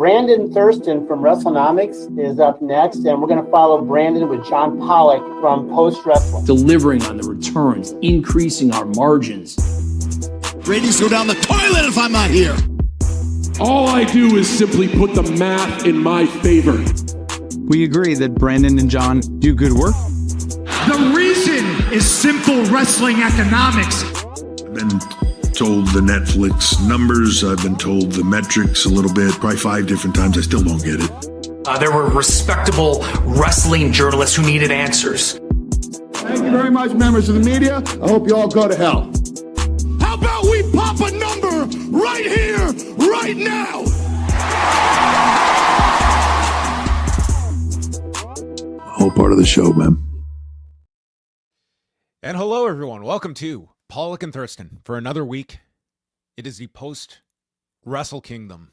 Brandon Thurston from Wrestlenomics is up next, and we're going to follow Brandon with John Pollock from Post Wrestling. Delivering on the returns, increasing our margins. Ratings go down the toilet if I'm not here. All I do is simply put the math in my favor. We agree that Brandon and John do good work. The reason is simple wrestling economics. I've been told the Netflix numbers. I've been told the metrics a little bit, probably 5 different times. I still don't get it. There were respectable wrestling journalists who needed answers. Thank you very much, members of the media. I hope you all go to hell. How about we pop a number right here, right now? Whole part of the show, man. And hello, everyone. Welcome to Pollock and Thurston for another week. It is the post-Wrestle Kingdom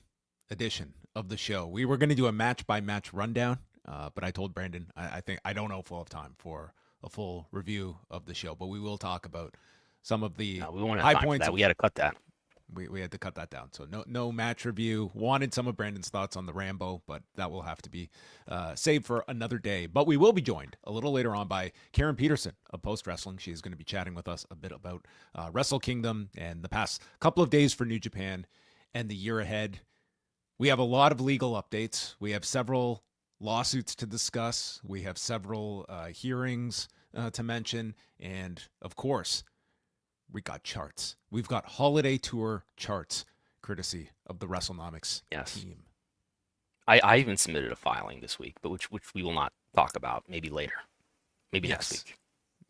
edition of the show. We were going to do a match-by-match rundown, but I told Brandon I think I don't know if we'll have time for a full review of the show, but we will talk about some of the high points. We had to cut that. We had to cut that down. So no match review. Wanted some of Brandon's thoughts on the Rambo, but that will have to be saved for another day. But we will be joined a little later on by Karen Peterson of Post Wrestling. She's going to be chatting with us a bit about Wrestle Kingdom and the past couple of days for New Japan and the year ahead. We have a lot of legal updates. We have several lawsuits to discuss. We have several hearings to mention. And, of course, we got charts. We've got Holiday Tour charts, courtesy of the Wrestlenomics team. I even submitted a filing this week, but which we will not talk about. Maybe later, maybe next week.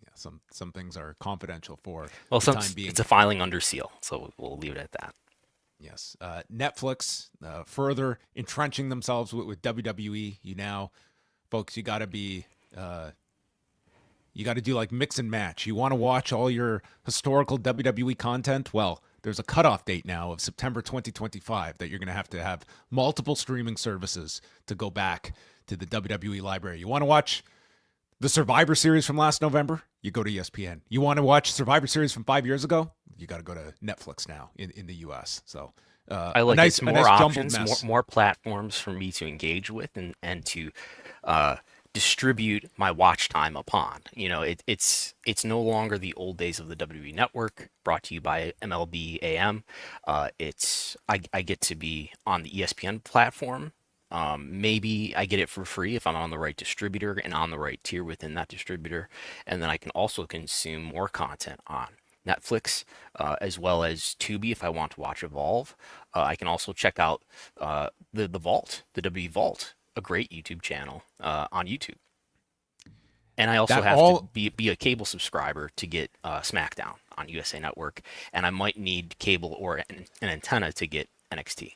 Yeah, some things are confidential for the time being. It's a filing under seal, so we'll leave it at that. Yes, Netflix further entrenching themselves with WWE. Folks, you got to be. You got to do like mix and match. You want to watch all your historical WWE content? Well, there's a cutoff date now of September 2025 that you're going to have multiple streaming services to go back to the WWE library. You want to watch the Survivor Series from last November? You go to ESPN. You want to watch Survivor Series from 5 years ago? You got to go to Netflix now in the U.S. So I like it's more options, more platforms for me to engage with and to distribute my watch time upon. It's no longer the old days of the WWE Network, brought to you by MLB AM. I get to be on the ESPN platform. Maybe I get it for free if I'm on the right distributor and on the right tier within that distributor, and then I can also consume more content on Netflix, as well as Tubi if I want to watch Evolve. I can also check out the Vault, the WWE Vault, a great YouTube channel on YouTube. And I also have to be a cable subscriber to get SmackDown on USA Network, and I might need cable or an antenna to get NXT.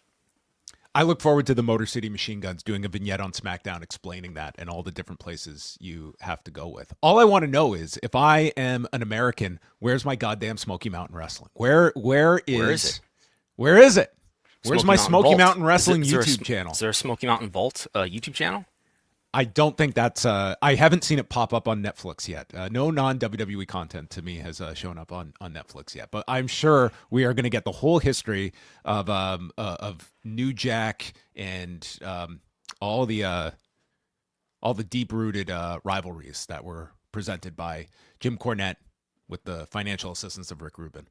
I look forward to the Motor City Machine Guns doing a vignette on SmackDown explaining that and all the different places you have to go with. All I want to know is, if I am an American, where's my goddamn Smoky Mountain Wrestling? Where is it? Where's my Smoky Mountain Wrestling YouTube channel? Is there a Smoky Mountain Vault YouTube channel? I don't think that's. I haven't seen it pop up on Netflix yet. No non-WWE content to me has shown up on Netflix yet. But I'm sure we are going to get the whole history of New Jack and all the deep-rooted rivalries that were presented by Jim Cornette with the financial assistance of Rick Rubin.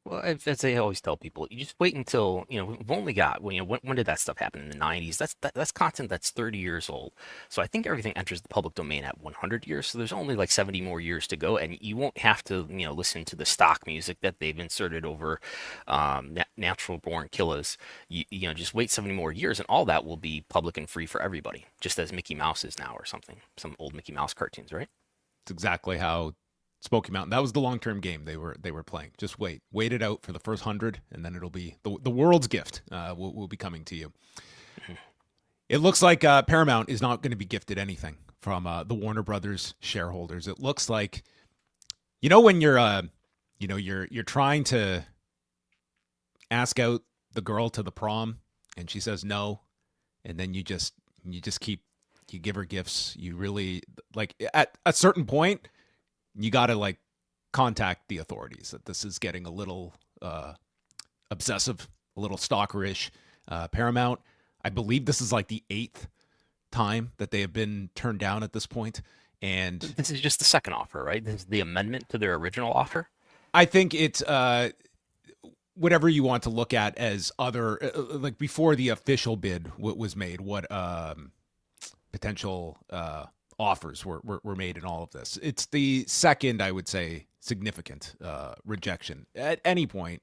Well, as I always tell people, you just wait until, we've only got, when did that stuff happen? In the 90s? That's content that's 30 years old. So I think everything enters the public domain at 100 years. So there's only like 70 more years to go. And you won't have to, listen to the stock music that they've inserted over natural born killers. You just wait 70 more years and all that will be public and free for everybody, just as Mickey Mouse is now or something. Some old Mickey Mouse cartoons, right? It's exactly how Smoky Mountain. That was the long-term game they were playing. Just wait it out for the first 100, and then it'll be the world's gift will be coming to you. Mm-hmm. It looks like Paramount is not going to be gifted anything from the Warner Brothers shareholders. It looks like, when you're you're trying to ask out the girl to the prom, and she says no, and then you give her gifts. You really at a certain point, you got to contact the authorities that this is getting a little obsessive, a little stalkerish. Paramount, I believe this is like the 8th time that they have been turned down at this point. And this is just the second offer, right? This is the amendment to their original offer. I think it's whatever you want to look at as other, like before the official bid was made, what potential offers were made in all of this. It's the second, I would say, significant rejection. At any point,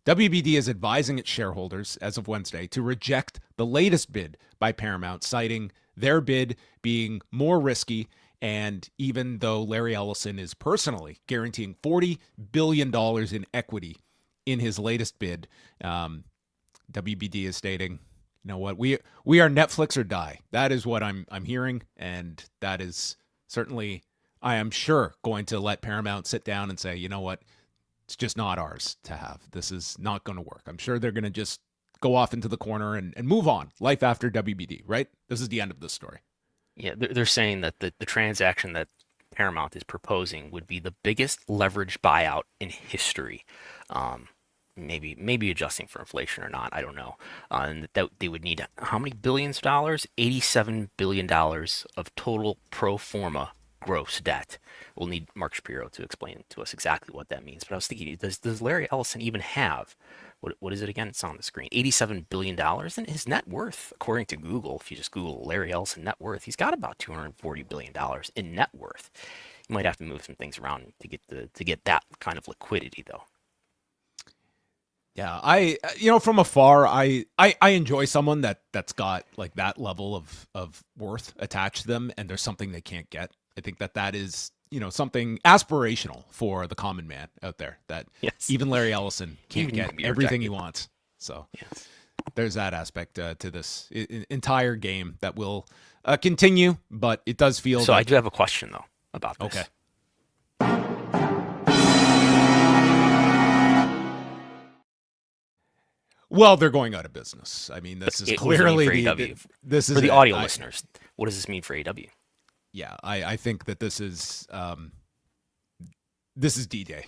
WBD is advising its shareholders as of Wednesday to reject the latest bid by Paramount, citing their bid being more risky. And even though Larry Ellison is personally guaranteeing $40 billion in equity in his latest bid, WBD is stating, you know what, we are Netflix or die. That is what I'm hearing, and that is certainly, I am sure, going to let Paramount sit down and say, you know what, it's just not ours to have. This is not going to work. I'm sure they're going to just go off into the corner and move on. Life after WBD, right? This is the end of the story. Yeah, they're saying that the transaction that Paramount is proposing would be the biggest leverage buyout in history. Maybe adjusting for inflation or not, I don't know. And that they would need how many billions of dollars? $87 billion of total pro forma gross debt. We'll need Mark Shapiro to explain to us exactly what that means. But I was thinking, does Larry Ellison even have, what is it again? It's on the screen. $87 billion. And his net worth, according to Google, if you just Google Larry Ellison net worth, he's got about $240 billion in net worth. You might have to move some things around to get that kind of liquidity, though. Yeah, from afar, I enjoy someone that's got like that level of worth attached to them, and there's something they can't get. I think that is, something aspirational for the common man out there, that even Larry Ellison can't get everything he wants. So there's that aspect to this entire game that will continue, but it does feel. So I do have a question though about this. Okay. Well, they're going out of business. I mean, this is clearly this is for the audio listeners. What does this mean for AW? Yeah, I think that this is D-Day.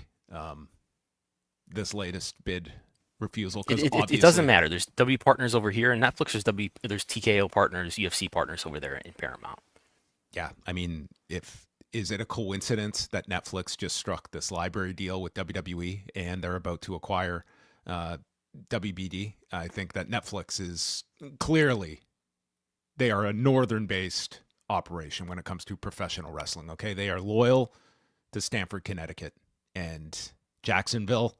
This latest bid refusal, because it doesn't matter. There's W partners over here in Netflix. There's TKO partners, UFC partners over there in Paramount. Yeah, I mean, is it a coincidence that Netflix just struck this library deal with WWE and they're about to acquire WBD? I think that Netflix is clearly, they are a northern-based operation when it comes to professional wrestling. Okay, they are loyal to Stamford, Connecticut, and Jacksonville.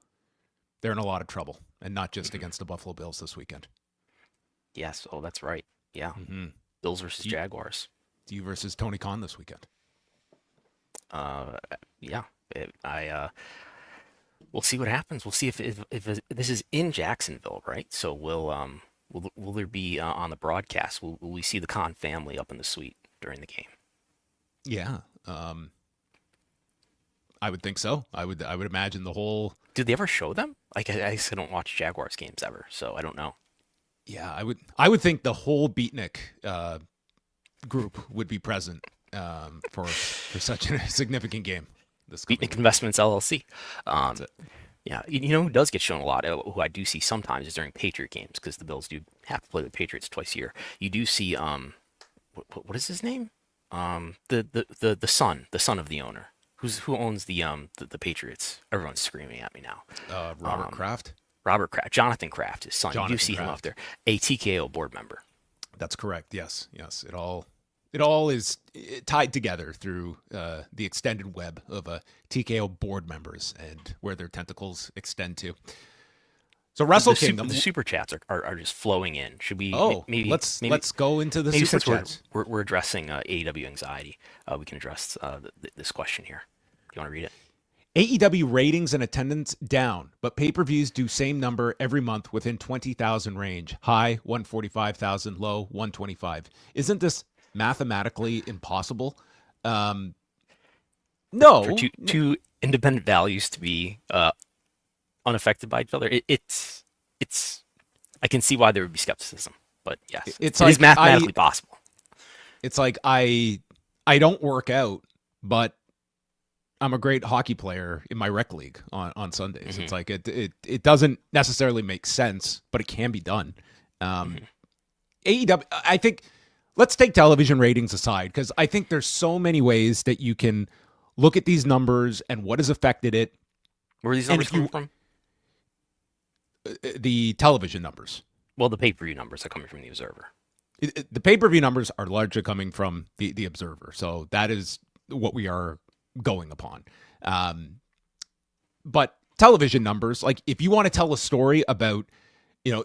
They're in a lot of trouble, and not just against the Buffalo Bills this weekend. Yes, that's right. Yeah, Bills versus Jaguars. You versus Tony Khan this weekend. Yeah, we'll see what happens. We'll see if this is in Jacksonville, right? So will there be on the broadcast? Will we see the Khan family up in the suite during the game? Yeah, I would think so. I would imagine the whole. Did they ever show them? Like I don't watch Jaguars games ever, so I don't know. Yeah, I would think the whole Beatnik group would be present for such a significant game. Beatnik Investments LLC. Yeah, who does get shown a lot, who I do see sometimes, is during Patriot games, because the Bills do have to play the Patriots twice a year. You do see what is his name? The son of the owner. Who owns the Patriots? Everyone's screaming at me now. Robert Kraft. Robert Kraft. Jonathan Kraft, his son. Jonathan you do see Kraft. him up there. A TKO board member. That's correct. Yes. It all is tied together through the extended web of TKO board members and where their tentacles extend to. So Wrestle Kingdom. The super chats are just flowing in. Should we? Maybe let's go into the super chats. We're addressing AEW anxiety. We can address this question here. Do you want to read it? AEW ratings and attendance down, but pay-per-views do same number every month within 20,000 range. High 145,000, low 125. Isn't this mathematically impossible? No. For two independent values to be unaffected by each other, it's. I can see why there would be skepticism, but yes, it is mathematically possible. It's like I don't work out, but I'm a great hockey player in my rec league on Sundays. Mm-hmm. It's like it doesn't necessarily make sense, but it can be done. AEW, I think, let's take television ratings aside, because I think there's so many ways that you can look at these numbers and what has affected it. Where are these numbers coming from? The television numbers. Well, the pay-per-view numbers are coming from the Observer. The pay-per-view numbers are largely coming from the Observer. So that is what we are going upon. But television numbers, like if you want to tell a story about,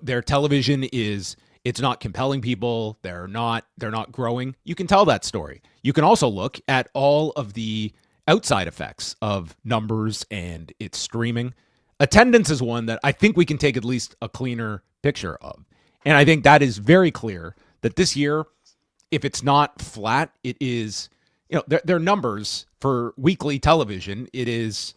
their television it's not compelling people, they're not growing, you can tell that story. You can also look at all of the outside effects of numbers and its streaming. Attendance is one that I think we can take at least a cleaner picture of. And I think that is very clear that this year, if it's not flat, it is, their numbers for weekly television, it is,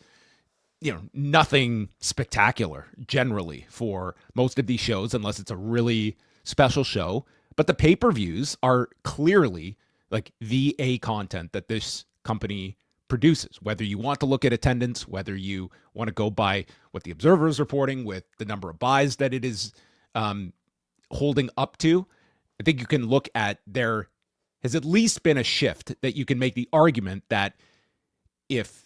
nothing spectacular generally for most of these shows, unless it's a really special show. But the pay-per-views are clearly like the A content that this company produces, whether you want to look at attendance, whether you want to go by what the Observer is reporting with the number of buys that it is holding up to. I think you can look at there has at least been a shift that you can make the argument that if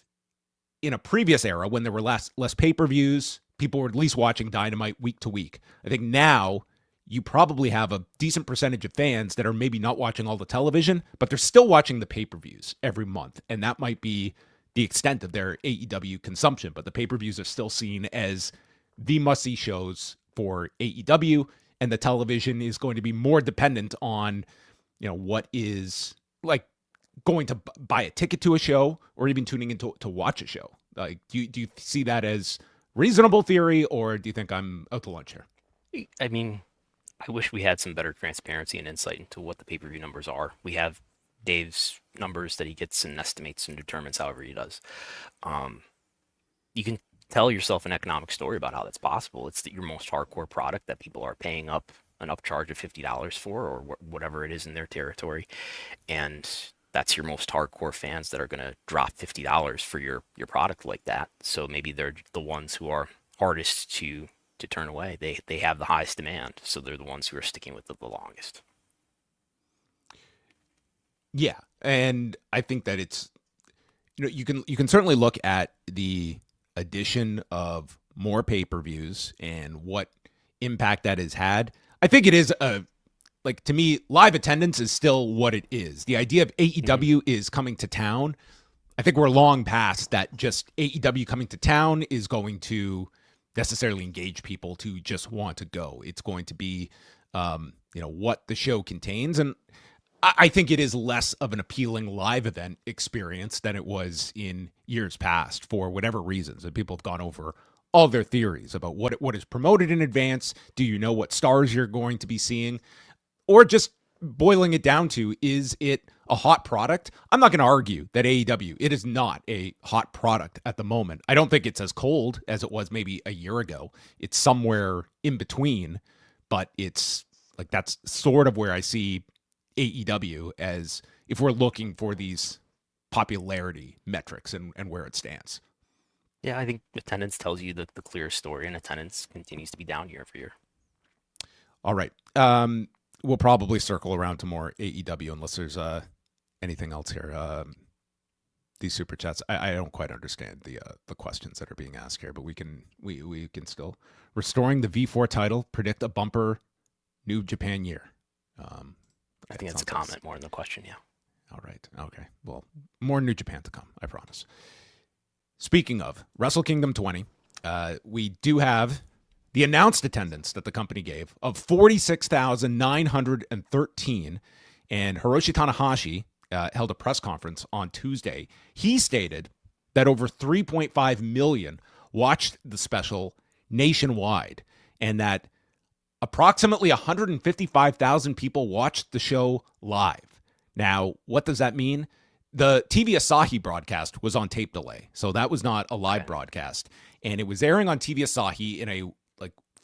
in a previous era when there were less pay-per-views, people were at least watching Dynamite week to week. I think now you probably have a decent percentage of fans that are maybe not watching all the television, but they're still watching the pay-per-views every month. And that might be the extent of their AEW consumption. But the pay-per-views are still seen as the must-see shows for AEW. And the television is going to be more dependent on, what is like going to buy a ticket to a show or even tuning in to watch a show. Like, do you see that as reasonable theory, or do you think I'm out to lunch here? I mean, I wish we had some better transparency and insight into what the pay-per-view numbers are. We have Dave's numbers that he gets and estimates and determines however he does. You can tell yourself an economic story about how that's possible. It's your most hardcore product that people are paying up an upcharge of $50 for, or whatever it is in their territory. And that's your most hardcore fans that are going to drop $50 for your product like that. So maybe they're the ones who are hardest to turn away. They have the highest demand, so they're the ones who are sticking with it the longest. Yeah, and I think that it's you can certainly look at the addition of more pay-per-views and what impact that has had. I think it is to me, live attendance is still what it is. The idea of AEW is coming to town. I think we're long past that. Just AEW coming to town is going to necessarily engage people to just want to go. It's going to be, what the show contains. And I think it is less of an appealing live event experience than it was in years past for whatever reasons. And people have gone over all their theories about what is promoted in advance. Do you know what stars you're going to be seeing? Or just boiling it down to, is it a hot product? I'm not going to argue that AEW, it is not a hot product at the moment. I don't think it's as cold as it was maybe a year ago. It's somewhere in between, but it's like that's sort of where I see AEW as if we're looking for these popularity metrics and where it stands. Yeah, I think attendance tells you the clear story, and attendance continues to be down year after year. All right. We'll probably circle around to more AEW unless there's anything else here. These super chats, I don't quite understand the questions that are being asked here, but we can still restoring the V4 title, predict a bumper New Japan year. I think that's a comment more than a question. Yeah. All right. Okay. Well, more New Japan to come, I promise. Speaking of Wrestle Kingdom 20, we do have the announced attendance that the company gave of 46,913, and Hiroshi Tanahashi held a press conference on Tuesday. He stated that over 3.5 million watched the special nationwide, and that approximately 155,000 people watched the show live. Now, what does that mean? The TV-Asahi broadcast was on tape delay, so that was not a live broadcast, and it was airing on TV-Asahi in a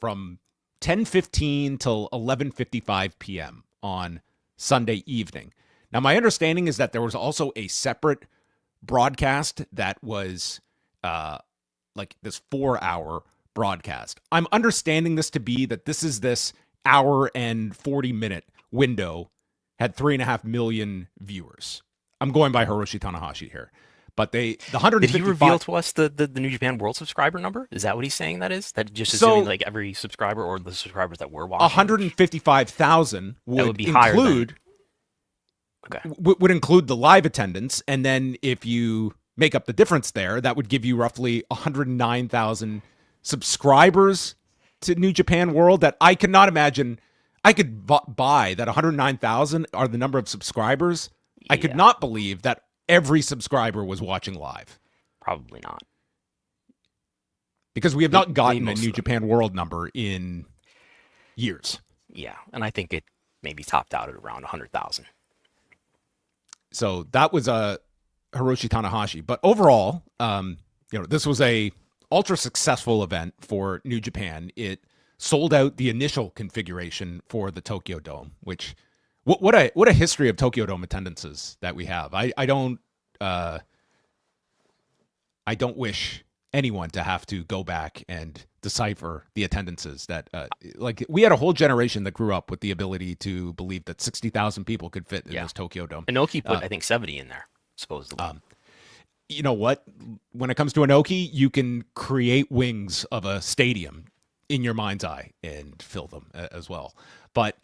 from 10:15 till 11:55 p.m. on Sunday evening. Now, my understanding is that there was also a separate broadcast that was this 4-hour broadcast. I'm understanding this to be that this is this hour and 40-minute window had 3.5 million viewers. I'm going by Hiroshi Tanahashi here. But the 155... Did he reveal to us the New Japan World subscriber number? Is that what he's saying that is? That just assuming like every subscriber or the subscribers that we're watching? 155,000 would include... would include the live attendance. And then if you make up the difference there, that would give you roughly 109,000 subscribers to New Japan World that I cannot imagine. I could buy that 109,000 are the number of subscribers. Yeah. I could not believe that every subscriber was watching live. Probably not. Because we have not gotten a New Japan World number in years. Yeah, and I think it maybe topped out at around 100,000. So that was a Hiroshi Tanahashi. But overall, this was a ultra successful event for New Japan. It sold out the initial configuration for the Tokyo Dome, which what a history of Tokyo Dome attendances that we have. I don't wish anyone to have to go back and decipher the attendances that like we had a whole generation that grew up with the ability to believe that 60,000 people could fit in this Tokyo Dome. Inoki put I think 70 in there supposedly. You know what? When it comes to Inoki, you can create wings of a stadium in your mind's eye and fill them as well. But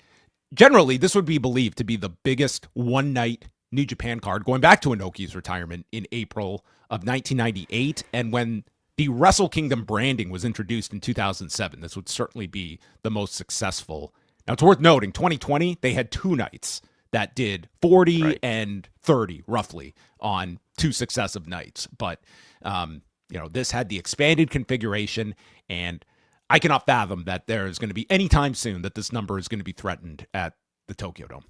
generally, this would be believed to be the biggest one-night New Japan card, going back to Inoki's retirement in April of 1998. And when the Wrestle Kingdom branding was introduced in 2007, this would certainly be the most successful. Now, it's worth noting, 2020, they had two nights that did 40 and 30, roughly, on two successive nights. But, this had the expanded configuration, and I cannot fathom that there is going to be any time soon that this number is going to be threatened at the Tokyo Dome.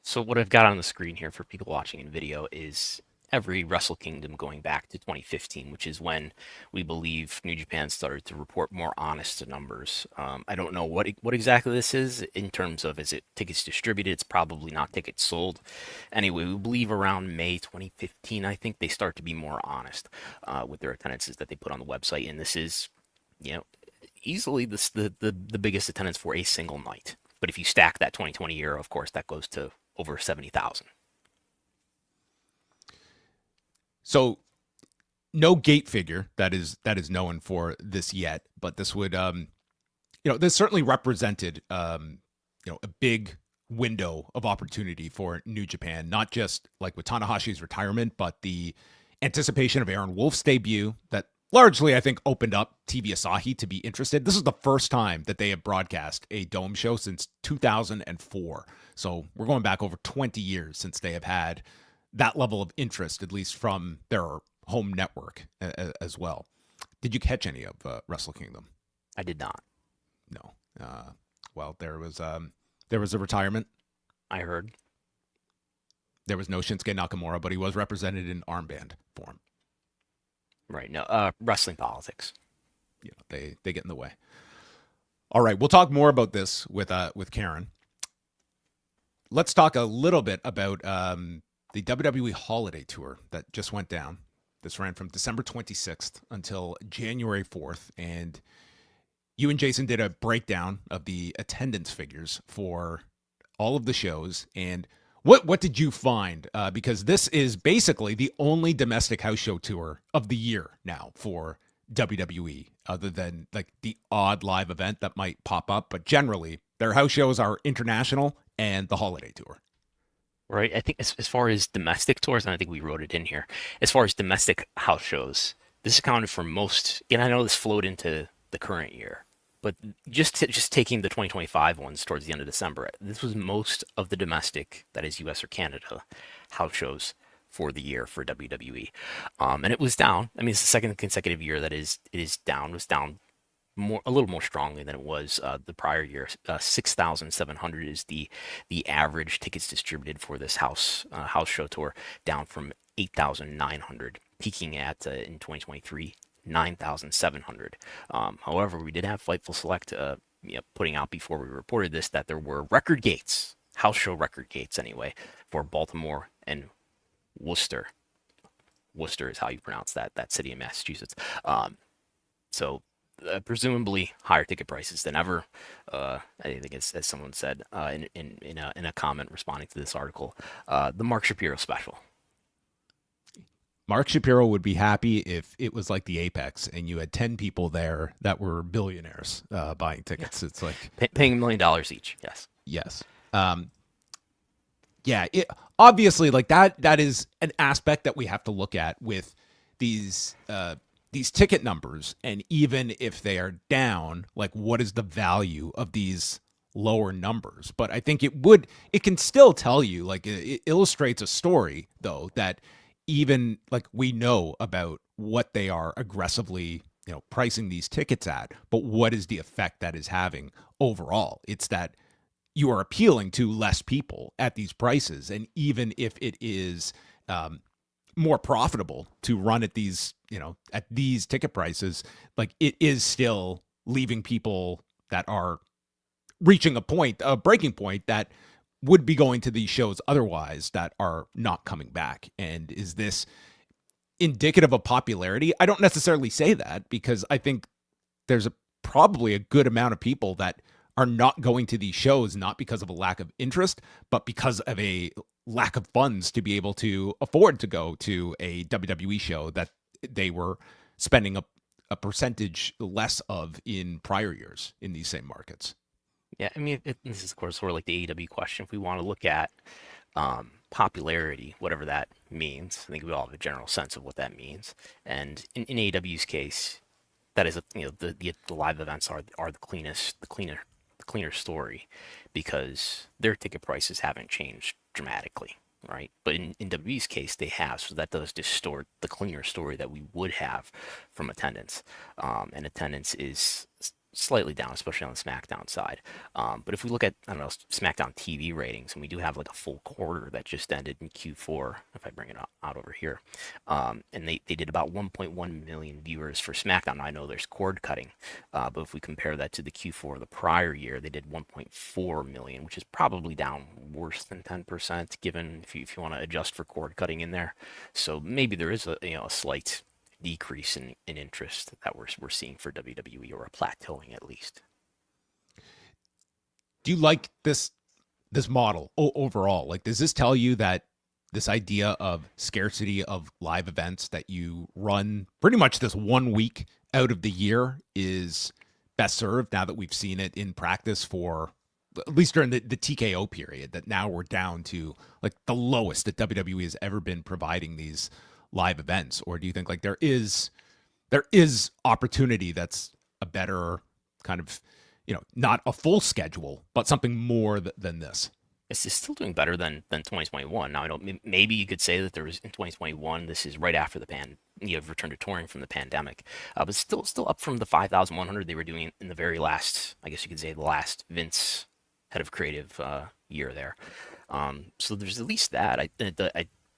So what I've got on the screen here for people watching in video is every Wrestle Kingdom going back to 2015, which is when we believe New Japan started to report more honest numbers. I don't know what exactly this is in terms of, is it tickets distributed? It's probably not tickets sold. Anyway, we believe around May 2015, I think they start to be more honest with their attendances that they put on the website. And this is, easily the biggest attendance for a single night. But if you stack that 2020 year, of course, that goes to over 70,000. So no gate figure that is known for this yet, but this would, this certainly represented, a big window of opportunity for New Japan, not just like with Tanahashi's retirement, but the anticipation of Aaron Wolf's debut that largely, I think, opened up TV-Asahi to be interested. This is the first time that they have broadcast a Dome show since 2004. So we're going back over 20 years since they have had that level of interest, at least from their home network as well. Did you catch any of Wrestle Kingdom? I did not. No. Well, there was a retirement. I heard. There was no Shinsuke Nakamura, but he was represented in armband form. Right. No, wrestling politics. They get in the way. All right, we'll talk more about this with Karen. Let's talk a little bit about the WWE Holiday Tour that just went down. This ran from December 26th until January 4th, and you and Jason did a breakdown of the attendance figures for all of the shows. And what did you find? Because this is basically the only domestic house show tour of the year now for WWE, other than like the odd live event that might pop up. But generally, their house shows are international and the Holiday Tour. Right. I think as far as domestic tours, and I think we wrote it in here, as far as domestic house shows, this accounted for most, and I know this flowed into the current year, but just taking the 2025 ones towards the end of December, this was most of the domestic, that is US or Canada, house shows for the year for WWE. And it was down. I mean, it's the second consecutive year that it is down. It was down a little more strongly than it was the prior year. 6,700 is the average tickets distributed for this house show tour, down from 8,900, peaking at in 2023 9,700. However, we did have Fightful Select putting out before we reported this that there were record gates, house show record gates anyway, for Baltimore and Worcester. Worcester is how you pronounce that city in Massachusetts. So presumably higher ticket prices than ever. I think, as someone said in a comment responding to this article, the Mark Shapiro special. Mark Shapiro would be happy if it was like the Apex and you had 10 people there that were billionaires buying tickets. It's like paying $1 million each. Yes. Obviously, like that is an aspect that we have to look at with these ticket numbers. And even if they are down, like, what is the value of these lower numbers? But I think it can still tell you, like, it illustrates a story, though, that even like we know about what they are aggressively, pricing these tickets at, but what is the effect that is having overall? It's that you are appealing to less people at these prices. And even if it is more profitable to run at these, at these ticket prices, like, it is still leaving people that are reaching a breaking point that would be going to these shows otherwise that are not coming back. And is this indicative of popularity? I don't necessarily say that, because I think there's probably a good amount of people that are not going to these shows, not because of a lack of interest, but because of a lack of funds to be able to afford to go to a WWE show that they were spending a percentage less of in prior years in these same markets. Yeah, I mean, this is, of course, sort of like the AEW question. If we want to look at popularity, whatever that means, I think we all have a general sense of what that means. And in AEW's case, that is, the live events are the cleaner story, because their ticket prices haven't changed dramatically, right? But in WWE's case, they have, so that does distort the cleaner story that we would have from attendance. And attendance is slightly down, especially on the SmackDown side. But if we look at, SmackDown TV ratings, and we do have like a full quarter that just ended in Q4, if I bring it out over here, and they did about 1.1 million viewers for SmackDown. Now, I know there's cord cutting, but if we compare that to the Q4 of the prior year, they did 1.4 million, which is probably down worse than 10%, given if you want to adjust for cord cutting in there. So maybe there is a slight decrease in interest that we're seeing for WWE, or a plateauing at least. Do you like this model overall? Like, does this tell you that this idea of scarcity of live events that you run pretty much this 1 week out of the year is best served, now that we've seen it in practice for at least during the TKO period, that now we're down to like the lowest that WWE has ever been providing these live events? Or do you think like there is opportunity that's a better kind of, not a full schedule, but something more than this? It's still doing better than 2021. Now, I know maybe you could say that there was in 2021, this is right after you have returned to touring from the pandemic, but still up from the 5,100 they were doing in the very last, I guess you could say, the last Vince head of creative year there. So there's at least that.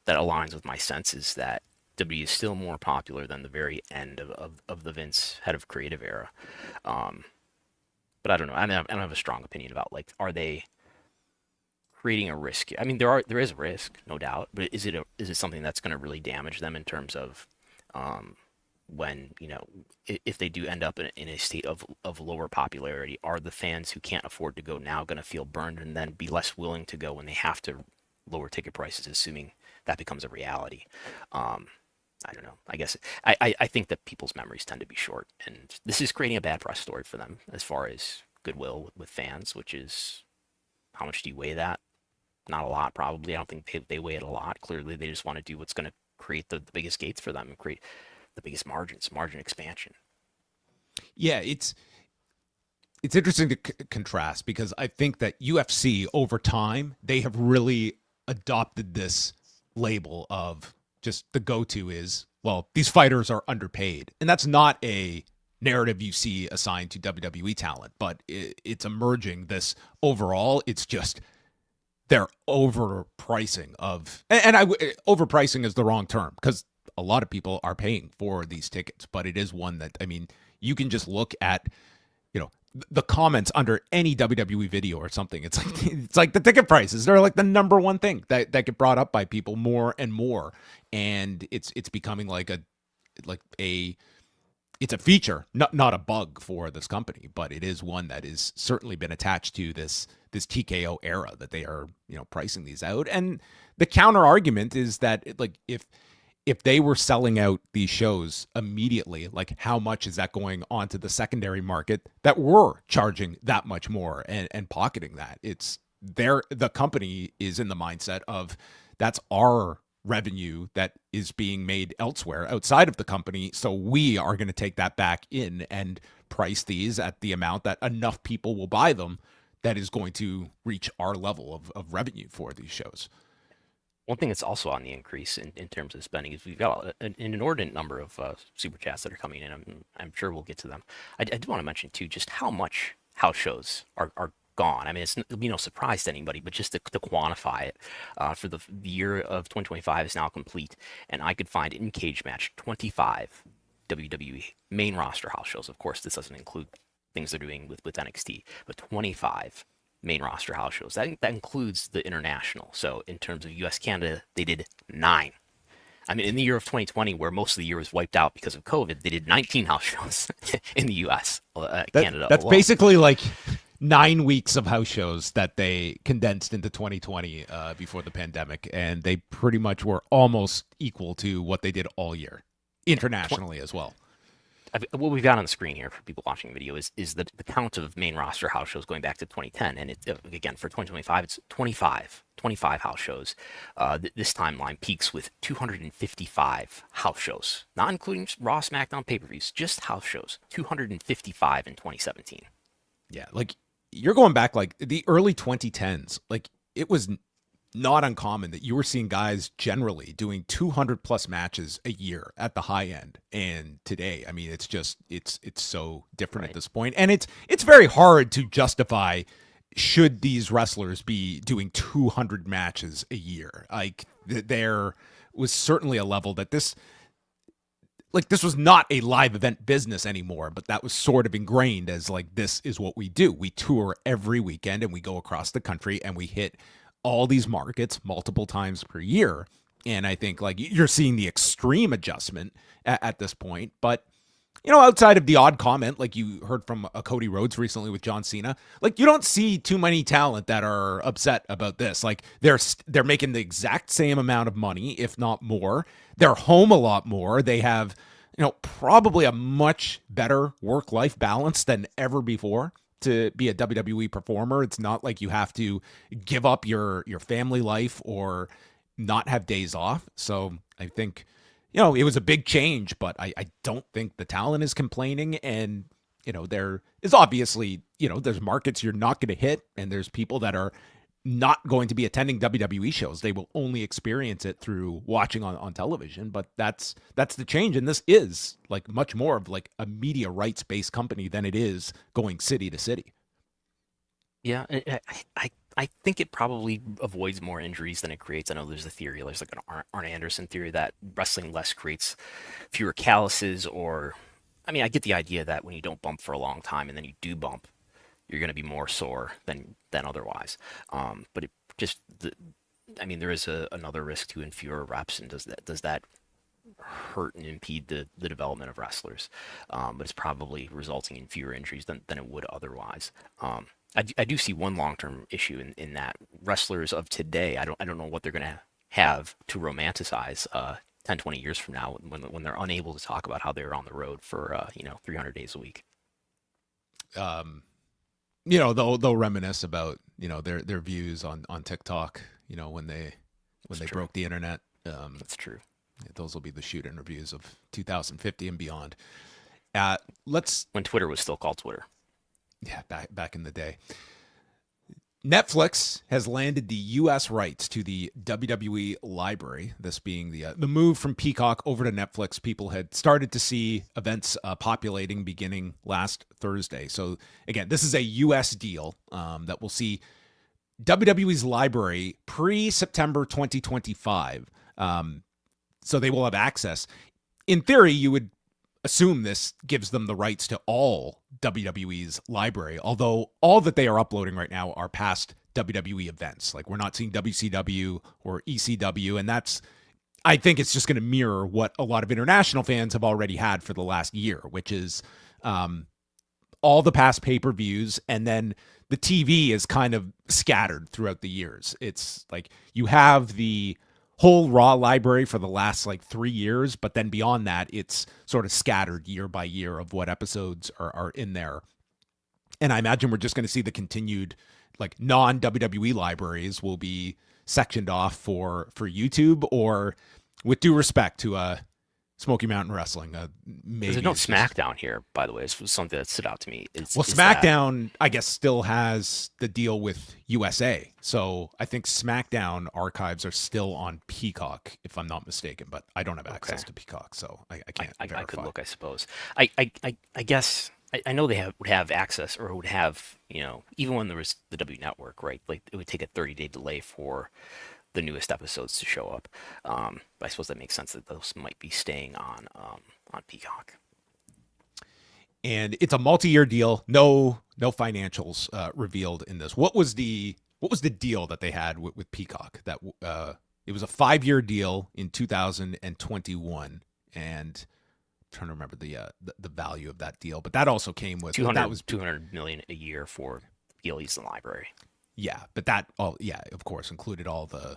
That aligns with my senses that WWE is still more popular than the very end of the Vince head of creative era. But I don't know. I don't have a strong opinion about, like, are they creating a risk? I mean, there is a risk, no doubt, but is it something that's going to really damage them in terms of when, if they do end up in a state of lower popularity, are the fans who can't afford to go now going to feel burned and then be less willing to go when they have to lower ticket prices, assuming that becomes a reality? I don't know. I guess I think that people's memories tend to be short, and this is creating a bad press story for them as far as goodwill with fans, which is, how much do you weigh that? Not a lot, probably. I don't think they weigh it a lot. Clearly, they just want to do what's going to create the biggest gates for them and create the biggest margin expansion. Yeah, it's interesting to contrast, because I think that UFC over time, they have really adopted this label of just the go-to is, well, these fighters are underpaid. And that's not a narrative you see assigned to WWE talent, but it's emerging this overall. It's just they're overpricing overpricing is the wrong term, because a lot of people are paying for these tickets, but it is one that, I mean, you can just look at, the comments under any WWE video or something. It's like the ticket prices. They're like the number one thing that get brought up by people more and more. And it's becoming like a it's a feature, not a bug for this company, but it is one that is certainly been attached to this TKO era that they are, pricing these out. And the counter argument is that if they were selling out these shows immediately, like how much is that going onto the secondary market that were charging that much more and pocketing that? The company is in the mindset of that's our revenue that is being made elsewhere outside of the company. So we are going to take that back in and price these at the amount that enough people will buy them that is going to reach our level of revenue for these shows. One thing that's also on the increase in terms of spending is we've got an inordinate number of super chats that are coming in. I'm sure we'll get to them. I do want to mention too just how much house shows are gone. I mean, it'll be no surprise to anybody, but just to quantify it, for the year of 2025 is now complete, and I could find in Cage Match 25 WWE main roster house shows. Of course, this doesn't include things they're doing with NXT, but 25 main roster house shows. That includes the international. So in terms of US Canada, they did 9. I mean, in the year of 2020, where most of the year was wiped out because of COVID, they did 19 house shows in the US, Canada. That's alone. basically like 9 weeks of house shows that they condensed into 2020 before the pandemic, and they pretty much were almost equal to what they did all year, internationally as well. What we've got on the screen here for people watching the video is the count of main roster house shows going back to 2010. And again, for 2025, it's 25 house shows. This timeline peaks with 255 house shows, not including Raw, SmackDown pay-per-views, just house shows, 255 in 2017. Yeah, like you're going back like the early 2010s. Like it was not uncommon that you were seeing guys generally doing 200 plus matches a year at the high end. And today, I mean, it's so different at this point. And it's very hard to justify, should these wrestlers be doing 200 matches a year? Like there was certainly a level that this was not a live event business anymore, but that was sort of ingrained as like, this is what we do. We tour every weekend and we go across the country and we hit all these markets multiple times per year. And I think like you're seeing the extreme adjustment at this point. But, outside of the odd comment, like you heard from Cody Rhodes recently with John Cena, like you don't see too many talent that are upset about this. Like they're making the exact same amount of money, if not more. They're home a lot more. They have, probably a much better work-life balance than ever before. To be a WWE performer, it's not like you have to give up your family life or not have days off. So I think, it was a big change, but I don't think the talent is complaining. And, there is obviously, there's markets you're not going to hit, and there's people that are not going to be attending WWE shows. They will only experience it through watching on television, but that's the change. And this is like much more of like a media rights based company than it is going city to city. Yeah. I think it probably avoids more injuries than it creates. I know there's a theory, there's like an Arn Anderson theory that wrestling less creates fewer calluses, or, I mean, I get the idea that when you don't bump for a long time and then you do bump, you're going to be more sore than otherwise. But it just, there is another risk to in fewer reps, and does that hurt and impede the development of wrestlers? But it's probably resulting in fewer injuries than it would otherwise. I do see one long-term issue in that wrestlers of today, I don't know what they're going to have to romanticize 10, 20 years from now when they're unable to talk about how they're on the road for 300 days a week. They'll reminisce about, their views on TikTok, when they broke the internet. That's true. Those will be the shoot interviews of 2050 and beyond. When Twitter was still called Twitter. Yeah, back in the day. Netflix has landed the U.S. rights to the WWE library, this being the move from Peacock over to Netflix. People had started to see events populating beginning last Thursday. So, again, this is a U.S. deal that will see WWE's library pre-September 2025. So they will have access. In theory, you would assume this gives them the rights to all WWE's library, although all that they are uploading right now are past WWE events. Like, we're not seeing WCW or ECW, and that's I think it's just going to mirror what a lot of international fans have already had for the last year, which is all the past pay-per-views, and then the TV is kind of scattered throughout the years. It's like you have the whole Raw library for the last like 3 years, but then beyond that, it's sort of scattered year by year of what episodes are in there. And I imagine we're just going to see the continued like non-WWE libraries will be sectioned off for YouTube, or with due respect to Smoky Mountain Wrestling. Maybe there's no SmackDown here, by the way. This was something that stood out to me. SmackDown, I guess, still has the deal with USA. So I think SmackDown archives are still on Peacock, if I'm not mistaken, but I don't have access to Peacock, so I can't verify. I could look, I suppose. I guess I know they would have access, or would have, even when there was the W Network, right? Like it would take a 30-day delay for the newest episodes to show up. But I suppose that makes sense that those might be staying on Peacock. And it's a multi-year deal. No financials revealed in this. What was the deal that they had with Peacock? That it was a 5-year deal in 2021, and I'm trying to remember the value of that deal. But that also came with $200 million a year for PLEs in the library. Yeah, but that of course included all the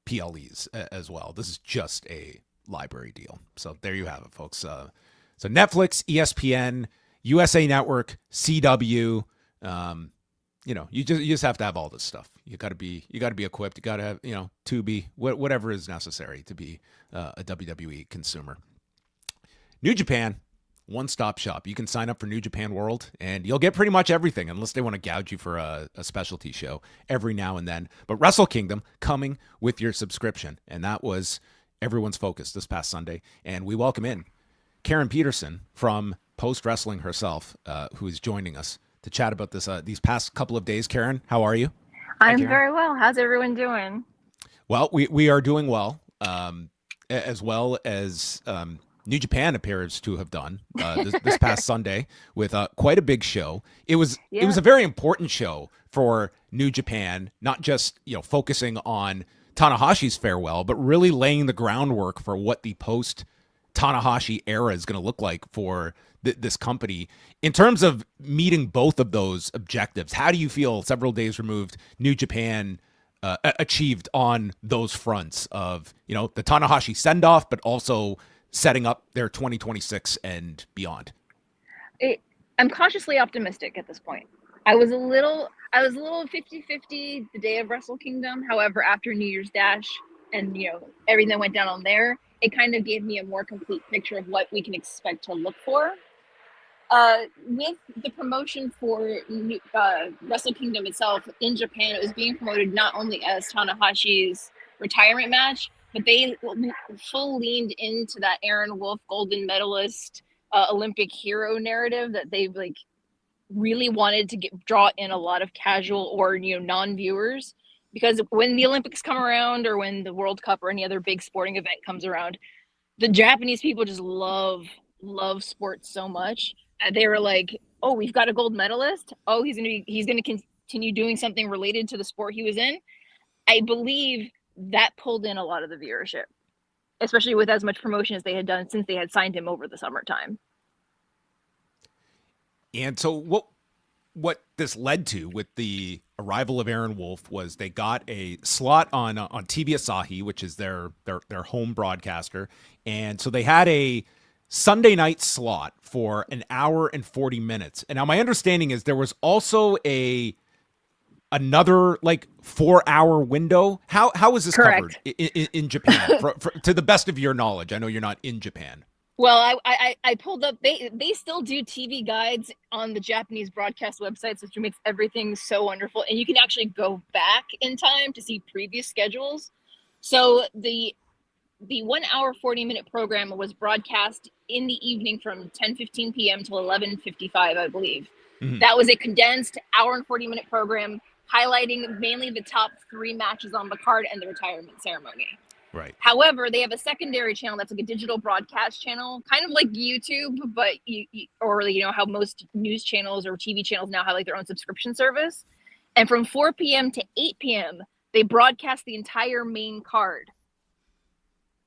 PLEs as well. This is just a library deal. So there you have it, folks. So Netflix, ESPN, USA Network, CW. You just have to have all this stuff. You got to be equipped. You got to have Tubi, whatever is necessary to be a WWE consumer. New Japan. One-stop shop. You can sign up for New Japan World, and you'll get pretty much everything, unless they want to gouge you for a specialty show every now and then. But Wrestle Kingdom coming with your subscription, and that was everyone's focus this past Sunday. And we welcome in Karen Peterson from Post Wrestling herself, who is joining us to chat about this these past couple of days. Karen, how are you? I'm very well. How's everyone doing? Well, we are doing well, as well as New Japan appears to have done this past Sunday with quite a big show. It was a very important show for New Japan, not just focusing on Tanahashi's farewell, but really laying the groundwork for what the post Tanahashi era is going to look like for this company. In terms of meeting both of those objectives, how do you feel several days removed New Japan achieved on those fronts of the Tanahashi send-off, but also setting up their 2026 and beyond? I'm cautiously optimistic at this point. I was a little 50-50 the day of Wrestle Kingdom. However, after New Year's Dash and everything that went down on there, it kind of gave me a more complete picture of what we can expect to look for. With the promotion for Wrestle Kingdom itself in Japan, it was being promoted not only as Tanahashi's retirement match, but they full leaned into that Aaron Wolf golden medalist Olympic hero narrative that they've really wanted to draw in a lot of casual or non-viewers, because when the Olympics come around, or when the World Cup or any other big sporting event comes around, the Japanese people just love sports so much. They were like, oh, we've got a gold medalist. Oh, he's gonna continue doing something related to the sport he was in. I believe that pulled in a lot of the viewership, especially with as much promotion as they had done since they had signed him over the summertime. And so what this led to with the arrival of Aaron Wolf was they got a slot on TV-Asahi, which is their home broadcaster. And so they had a Sunday night slot for an hour and 40 minutes. And now my understanding is there was also another 4-hour window. How is this Correct. covered in Japan? To the best of your knowledge, I know you're not in Japan. Well, I pulled up. They still do TV guides on the Japanese broadcast websites, which makes everything so wonderful. And you can actually go back in time to see previous schedules. So the 1 hour 40-minute program was broadcast in the evening from 10:15 p.m. till 11:55, I believe. Mm-hmm. That was a condensed hour and 40-minute program, highlighting mainly the top 3 matches on the card and the retirement ceremony. Right. However, they have a secondary channel that's like a digital broadcast channel, kind of like YouTube, but how most news channels or TV channels now have their own subscription service. And from 4 p.m. to 8 p.m., they broadcast the entire main card.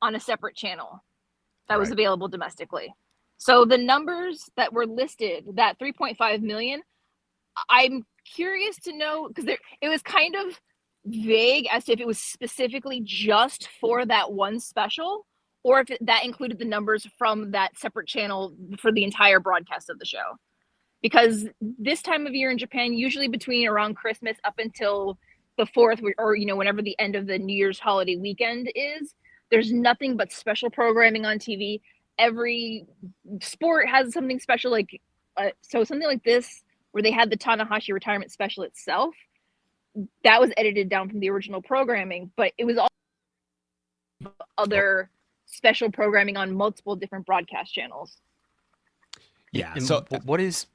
on a separate channel that was available domestically. So the numbers that were listed, that 3.5 million, I'm curious to know, because it was kind of vague as to if it was specifically just for that one special, or if that included the numbers from that separate channel for the entire broadcast of the show. Because this time of year in Japan, usually between around Christmas up until the 4th, or whenever the end of the New Year's holiday weekend is, there's nothing but special programming on TV. Every sport has something special, like so something like this, where they had the Tanahashi retirement special itself, that was edited down from the original programming, but it was all other special programming on multiple different broadcast channels. Yeah. And so what is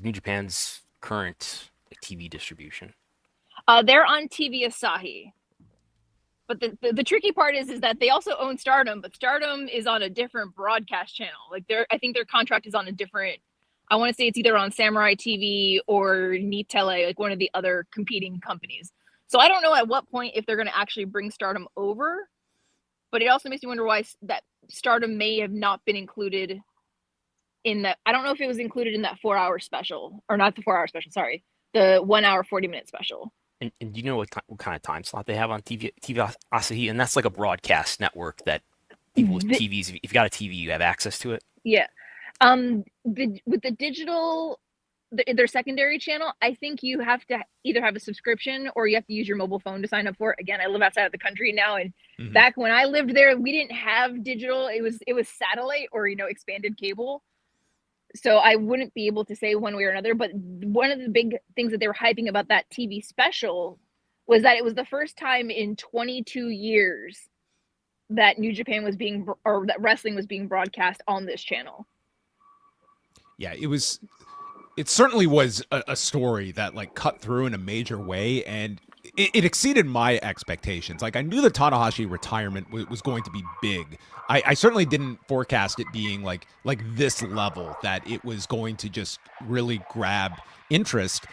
New Japan's current TV distribution? They're on TV-Asahi. But the tricky part is that they also own Stardom, but Stardom is on a different broadcast channel. Like I think their contract is on a different, I want to say it's either on Samurai TV or Nitele, like one of the other competing companies. So I don't know at what point if they're going to actually bring Stardom over, but it also makes me wonder why that Stardom may have not been included in that. I don't know if it was included in that 4-hour special, or not the 4-hour special, sorry, the 1 hour, 40-minute special. And do you know what kind of time slot they have on TV-Asahi? And that's like a broadcast network that people with TVs, if you've got a TV, you have access to it. Yeah. With the digital, their secondary channel, I think you have to either have a subscription or you have to use your mobile phone to sign up for it. Again, I live outside of the country now, and back when I lived there, we didn't have digital. It was satellite or expanded cable. So I wouldn't be able to say one way or another, but one of the big things that they were hyping about that TV special was that it was the first time in 22 years that New Japan was or that wrestling was being broadcast on this channel. Yeah, it certainly was a story that cut through in a major way, and it exceeded my expectations. I knew the Tanahashi retirement was going to be big. I certainly didn't forecast it being like this level, that it was going to just really grab interest.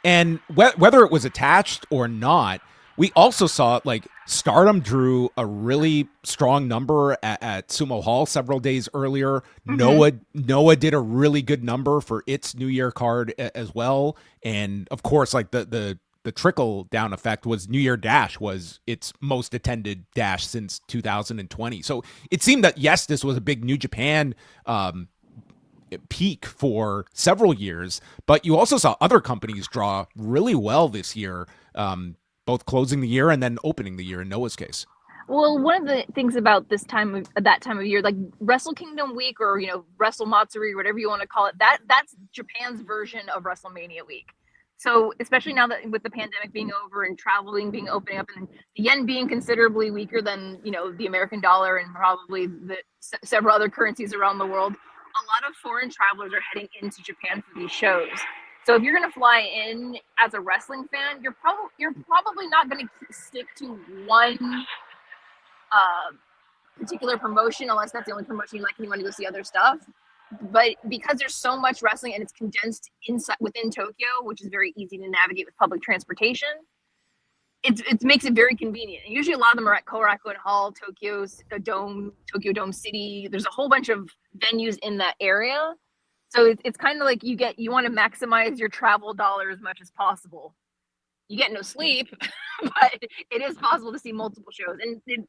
And whether it was attached or not, we also saw Stardom drew a really strong number at Sumo Hall several days earlier. Noah did a really good number for its New Year card as well. And of course, the trickle down effect was New Year Dash was its most attended dash since 2020. So it seemed that, yes, this was a big New Japan peak for several years, but you also saw other companies draw really well this year, both closing the year and then opening the year in Noah's case. Well, one of the things about that time of year, like Wrestle Kingdom week or, Wrestle Matsuri, whatever you want to call it, that's Japan's version of WrestleMania week. So especially now that with the pandemic being over and traveling being opening up and the yen being considerably weaker than, the American dollar and probably the several other currencies around the world, a lot of foreign travelers are heading into Japan for these shows. So if you're going to fly in as a wrestling fan, you're probably not going to stick to one particular promotion unless that's the only promotion you like and you want to go see other stuff. But because there's so much wrestling and it's condensed within Tokyo, which is very easy to navigate with public transportation, it makes it very convenient. And usually a lot of them are at Korakuen Hall, Tokyo Dome City. There's a whole bunch of venues in that area. So it's kind of like you want to maximize your travel dollar as much as possible. You get no sleep, but it is possible to see multiple shows. And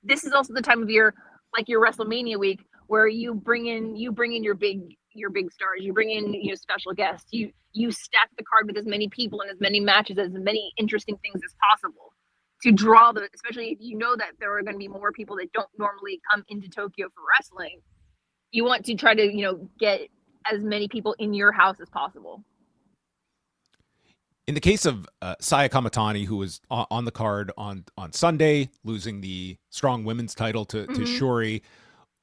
this is also the time of year, like your WrestleMania week, where you bring in your big stars, you bring in special guests, you stack the card with as many people and as many matches, as many interesting things as possible to draw especially if you know that there are going to be more people that don't normally come into Tokyo for wrestling. You want to try to get as many people in your house as possible. In the case of Saya Kamitani, who was on the card on Sunday, losing the strong women's title to Shuri,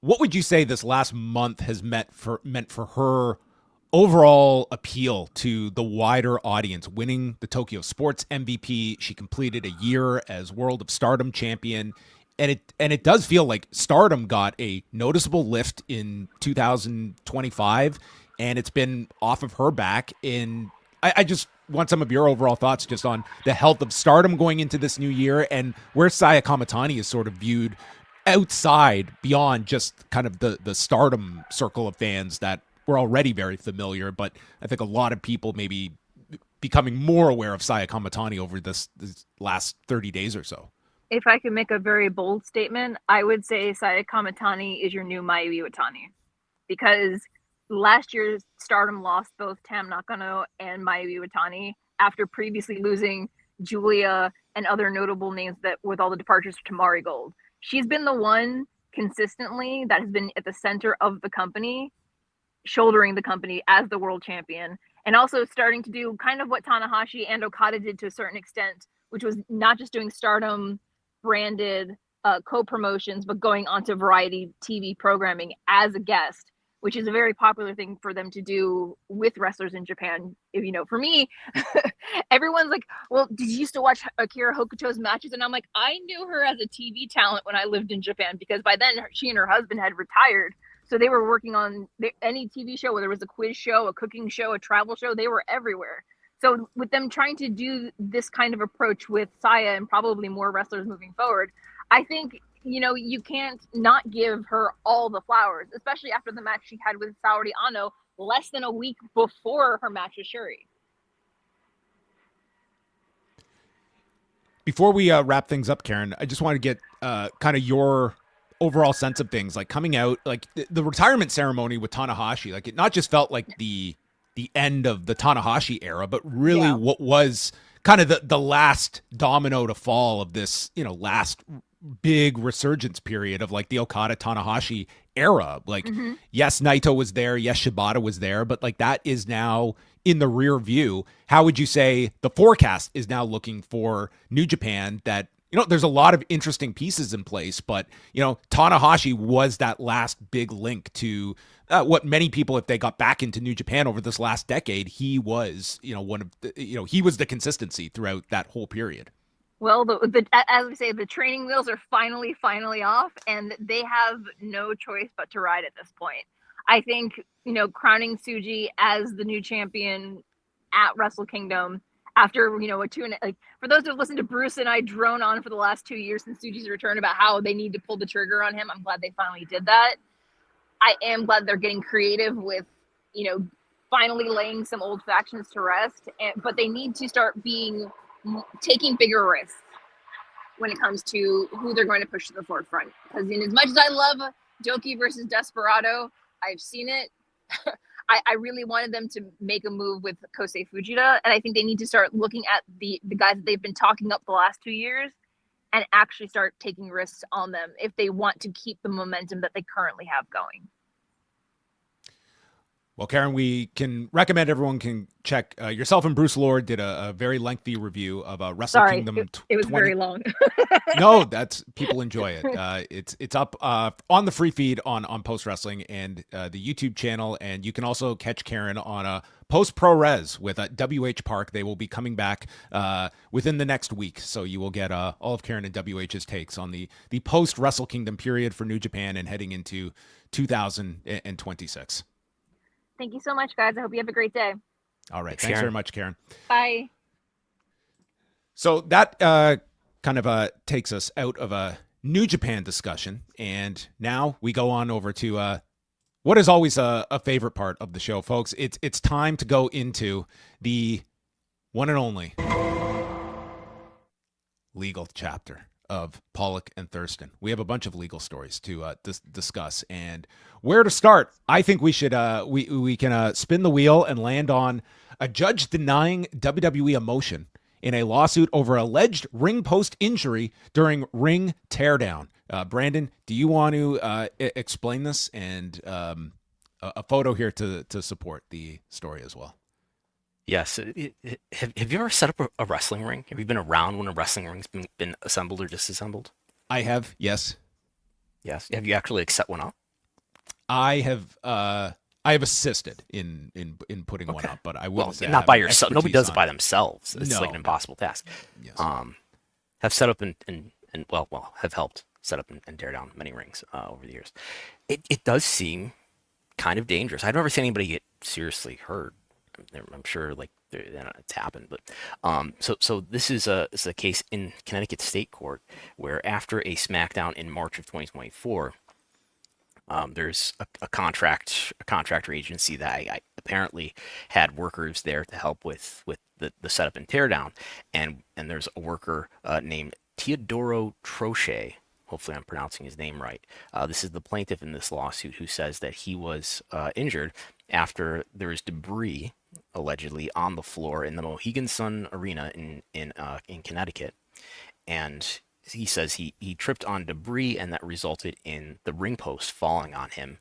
what would you say this last month has meant for her overall appeal to the wider audience? Winning the Tokyo Sports MVP, she completed a year as World of Stardom champion, and it does feel like Stardom got a noticeable lift in 2025, and it's been off of her back. I just want some of your overall thoughts just on the health of Stardom going into this new year and where Saya Kamitani is sort of viewed outside beyond just kind of the Stardom circle of fans that were already very familiar, but I think a lot of people maybe becoming more aware of Saya Kamitani over this last 30 days or so. If I could make a very bold statement, I would say Saya Kamitani is your new Mayu Iwatani, because last year's Stardom lost both Tam Nakano and Mayu Iwatani after previously losing Julia and other notable names that with all the departures to Mari Gold. She's been the one consistently that has been at the center of the company, shouldering the company as the world champion, and also starting to do kind of what Tanahashi and Okada did to a certain extent, which was not just doing Stardom branded co-promotions, but going onto variety TV programming as a guest, which is a very popular thing for them to do with wrestlers in Japan. If for me, everyone's like, well, did you used to watch Akira Hokuto's matches? And I'm like, I knew her as a TV talent when I lived in Japan, because by then she and her husband had retired. So they were working on any TV show, whether it was a quiz show, a cooking show, a travel show, they were everywhere. So with them trying to do this kind of approach with Saya and probably more wrestlers moving forward, I think, you can't not give her all the flowers, especially after the match she had with Saori Ano less than a week before her match with Shuri. Before we wrap things up, Karen, I just want to get kind of your overall sense of things, like coming out, like the retirement ceremony with Tanahashi. Like, it not just felt like the end of the Tanahashi era, but really what was kind of the last domino to fall of this, last big resurgence period of like the Okada Tanahashi era. Like, yes, Naito was there, yes, Shibata was there, but like that is now in the rear view. How would you say the forecast is now looking for New Japan? That there's a lot of interesting pieces in place, but, Tanahashi was that last big link to what many people, if they got back into New Japan over this last decade, he was, one of the, he was the consistency throughout that whole period. Well, as we say, the training wheels are finally off, and they have no choice but to ride at this point. I think, crowning Tsuji as the new champion at Wrestle Kingdom, after, for those who have listened to Bruce and I drone on for the last 2 years since Tsuji's return about how they need to pull the trigger on him, I'm glad they finally did that. I am glad they're getting creative with, finally laying some old factions to rest, but they need to start taking bigger risks when it comes to who they're going to push to the forefront. Because as much as I love Doki versus Desperado, I've seen it. I really wanted them to make a move with Kosei Fujita, and I think they need to start looking at the guys that they've been talking up the last 2 years and actually start taking risks on them if they want to keep the momentum that they currently have going. Well, Karen, we can recommend everyone can check. Yourself and Bruce Lord did a very lengthy review of Wrestle Kingdom. It was very long. No, people enjoy it. It's up on the free feed on Post Wrestling and the YouTube channel, and you can also catch Karen on Post Pro Res with WH Park. They will be coming back within the next week, so you will get all of Karen and WH's takes on the post Wrestle Kingdom period for New Japan and heading into 2026. Thank you so much, guys. I hope you have a great day. All right. Thanks very much, Karen. Bye. So that kind of takes us out of a New Japan discussion. And now we go on over to what is always a favorite part of the show, folks. It's time to go into the one and only legal chapter of Pollock and Thurston. We have a bunch of legal stories to discuss, and where to start? I think we should we can spin the wheel and land on a judge denying WWE a motion in a lawsuit over alleged ring post injury during ring teardown. Brandon, do you want to explain this and a photo here to support the story as well? Yes. Have you ever set up a wrestling ring? Have you been around when a wrestling ring's been assembled or disassembled? I have, yes. Yes. Have you actually set one up? I have assisted in putting one up, but I wouldn't say not by yourself. Nobody does it by themselves. It's like an impossible task. Yes. Have set up and have helped set up and tear down many rings over the years. It does seem kind of dangerous. I've never seen anybody get seriously hurt. I'm sure like it's happened, but so this is a case in Connecticut State Court where after a SmackDown in March of 2024, there's a contractor agency that I apparently had workers there to help with the setup and teardown, and there's a worker named Teodoro Troche. Hopefully I'm pronouncing his name right. This is the plaintiff in this lawsuit who says that he was injured after there was debris allegedly on the floor in the Mohegan Sun Arena in Connecticut, and he says he tripped on debris and that resulted in the ring post falling on him,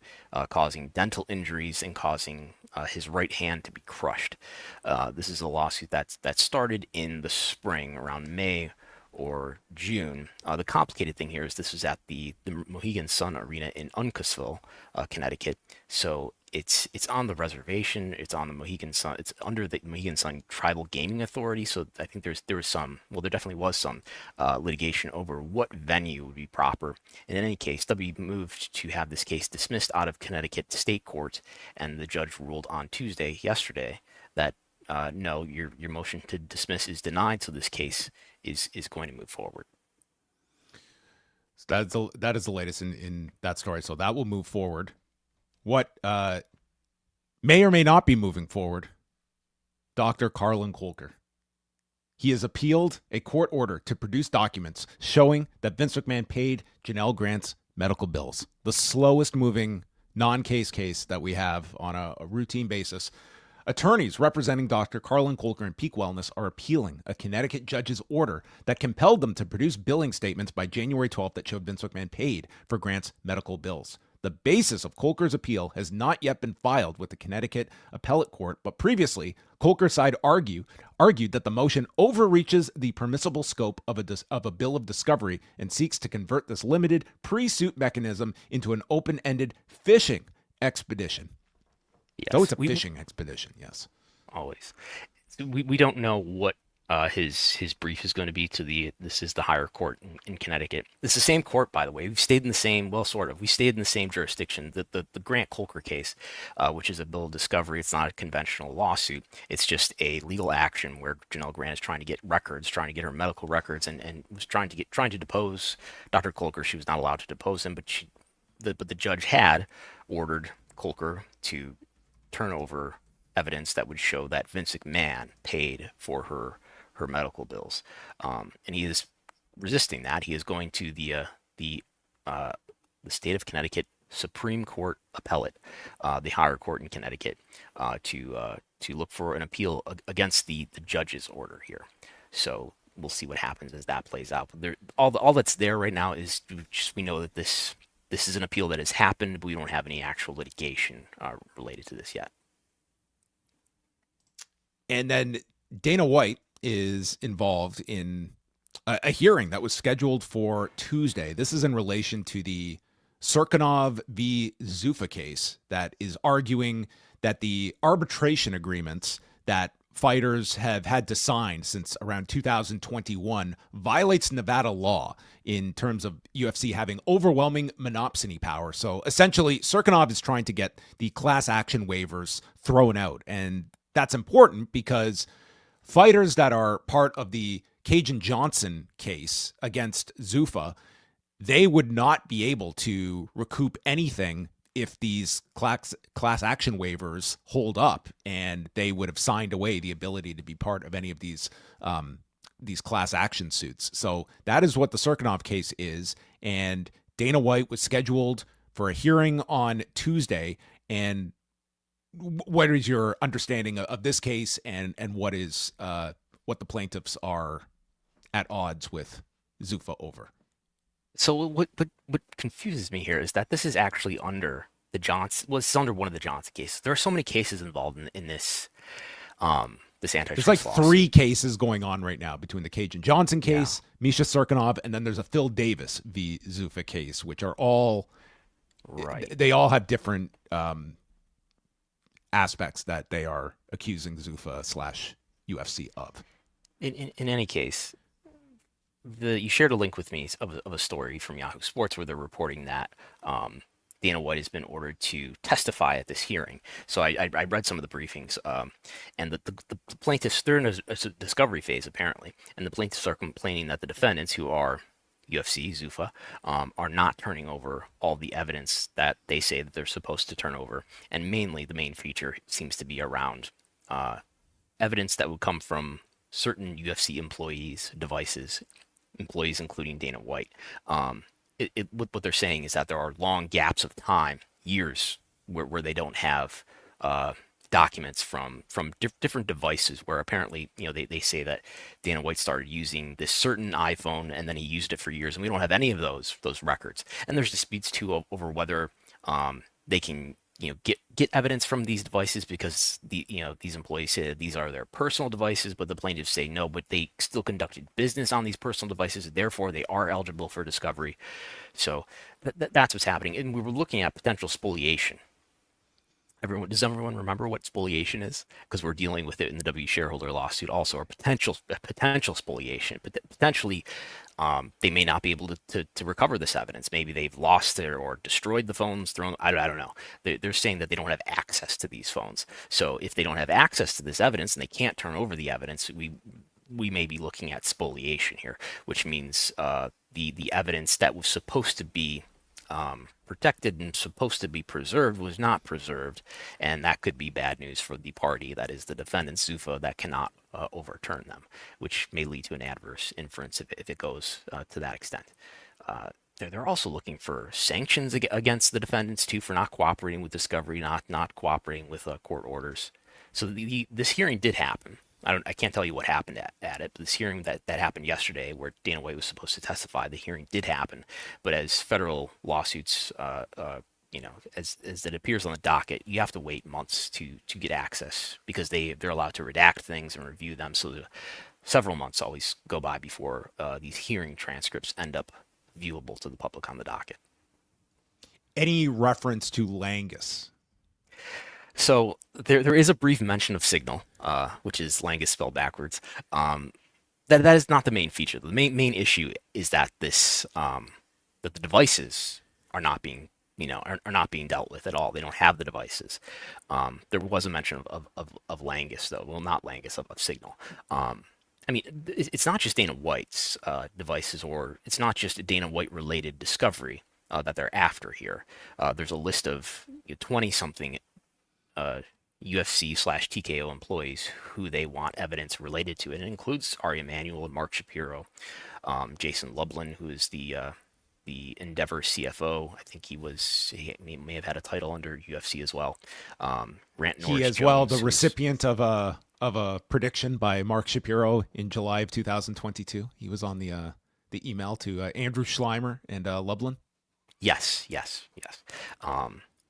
causing dental injuries and causing his right hand to be crushed. This is a lawsuit that started in the spring around May or June. The complicated thing here is this was at the Mohegan Sun Arena in Uncasville, Connecticut. So it's on the reservation. It's on the Mohegan Sun. It's under the Mohegan Sun Tribal Gaming Authority. So I think there definitely was some litigation over what venue would be proper. And in any case, WWE moved to have this case dismissed out of Connecticut State Court, and the judge ruled on yesterday, that no, your motion to dismiss is denied. So this case is going to move forward. So that is the latest in that story. So that will move forward. What may or may not be moving forward, Dr. Carlon Colker. He has appealed a court order to produce documents showing that Vince McMahon paid Janelle Grant's medical bills. The slowest moving non-case case that we have on a routine basis. Attorneys representing Dr. Carlon Colker and Peak Wellness are appealing a Connecticut judge's order that compelled them to produce billing statements by January 12th that showed Vince McMahon paid for Grant's medical bills. The basis of Colker's appeal has not yet been filed with the Connecticut Appellate Court, but previously, Colker's side argued that the motion overreaches the permissible scope of a bill of discovery and seeks to convert this limited pre-suit mechanism into an open-ended fishing expedition. Yes. So it's a fishing expedition, yes. Always. We don't know what his brief is going to be to this is the higher court in Connecticut. It's the same court, by the way. We've stayed in the same, we stayed in the same jurisdiction. The Grant Colker case, which is a bill of discovery, it's not a conventional lawsuit. It's just a legal action where Janelle Grant is trying to get records, trying to get her medical records, and was trying to depose Dr. Colker. She was not allowed to depose him, but the judge had ordered Colker to turn over evidence that would show that Vince McMahon paid for her medical bills, and he is resisting that. He is going to the state of Connecticut Supreme Court Appellate, the higher court in Connecticut, to look for an appeal against the judge's order here. So we'll see what happens as that plays out. But all that's there right now is just we know that this is an appeal that has happened, but we don't have any actual litigation related to this yet. And then Dana White is involved in a hearing that was scheduled for Tuesday. This is in relation to the Serkinov v. Zuffa case that is arguing that the arbitration agreements that fighters have had to sign since around 2021 violates Nevada law in terms of UFC having overwhelming monopsony power. So essentially, Serkinov is trying to get the class action waivers thrown out. And that's important because fighters that are part of the Cajun Johnson case against Zuffa, they would not be able to recoup anything if these class action waivers hold up, and they would have signed away the ability to be part of any of these class action suits. So that is what the Serkinov case is, and Dana White was scheduled for a hearing on Tuesday. And what is your understanding of this case, and what the plaintiffs are at odds with Zuffa over? So what confuses me here is that this is actually under the Johnson. Well, it's under one of the Johnson cases. There are so many cases involved in this this antitrust. There's like lawsuit. 3 cases going on right now between the Cajun Johnson case, Misha Serkinov, and then there's a Phil Davis v. Zuffa case, which are all right. They all have different aspects that they are accusing Zuffa/UFC of. In any case, you shared a link with me of a story from Yahoo Sports where they're reporting that Dana White has been ordered to testify at this hearing. So I read some of the briefings, and the plaintiffs, they're in a discovery phase apparently, and the plaintiffs are complaining that the defendants, who are UFC, Zuffa, are not turning over all the evidence that they say that they're supposed to turn over. And mainly the main feature seems to be around evidence that would come from certain UFC employees' devices, employees including Dana White. What they're saying is that there are long gaps of time, years, where they don't have documents from different devices, where apparently, they say that Dana White started using this certain iPhone and then he used it for years, and we don't have any of those records. And there's disputes too over whether they can get evidence from these devices, because these employees say that these are their personal devices, but the plaintiffs say no, but they still conducted business on these personal devices, therefore they are eligible for discovery. So that's what's happening. And we were looking at potential spoliation. Does everyone remember what spoliation is? Because we're dealing with it in the W shareholder lawsuit also, or potential spoliation. But potentially, they may not be able to recover this evidence. Maybe they've lost it or destroyed the phones, I don't know. They're saying that they don't have access to these phones. So if they don't have access to this evidence and they can't turn over the evidence, we may be looking at spoliation here, which means the evidence that was supposed to be protected and supposed to be preserved was not preserved, and that could be bad news for the party, that is the defendant, Zuffa, that cannot overturn them, which may lead to an adverse inference if it goes to that extent. They're also looking for sanctions against the defendants too, for not cooperating with discovery, not cooperating with court orders. So this hearing did happen. I can't tell you what happened at it, but this hearing that happened yesterday, where Dana White was supposed to testify, the hearing did happen. But as federal lawsuits, as it appears on the docket, you have to wait months to get access, because they're allowed to redact things and review them. So several months always go by before these hearing transcripts end up viewable to the public on the docket. Any reference to Langus? So there is a brief mention of Signal, which is Langus spelled backwards. That is not the main feature. The main issue is that that the devices are not being dealt with at all. They don't have the devices. There was a mention of Langus though. Well, not Langus, of Signal. It's not just Dana White's devices, or it's not just a Dana White related discovery that they're after here. There's a list of 20-something UFC/TKO employees who they want evidence related to. It includes Ari Emanuel and Mark Shapiro, Jason Lublin, who is the Endeavor CFO. I think he may have had a title under UFC as well. Grant Norris, he as well, the recipient of a prediction by Mark Shapiro in July of 2022. He was on the email to Andrew Schleimer and Lublin. Yes.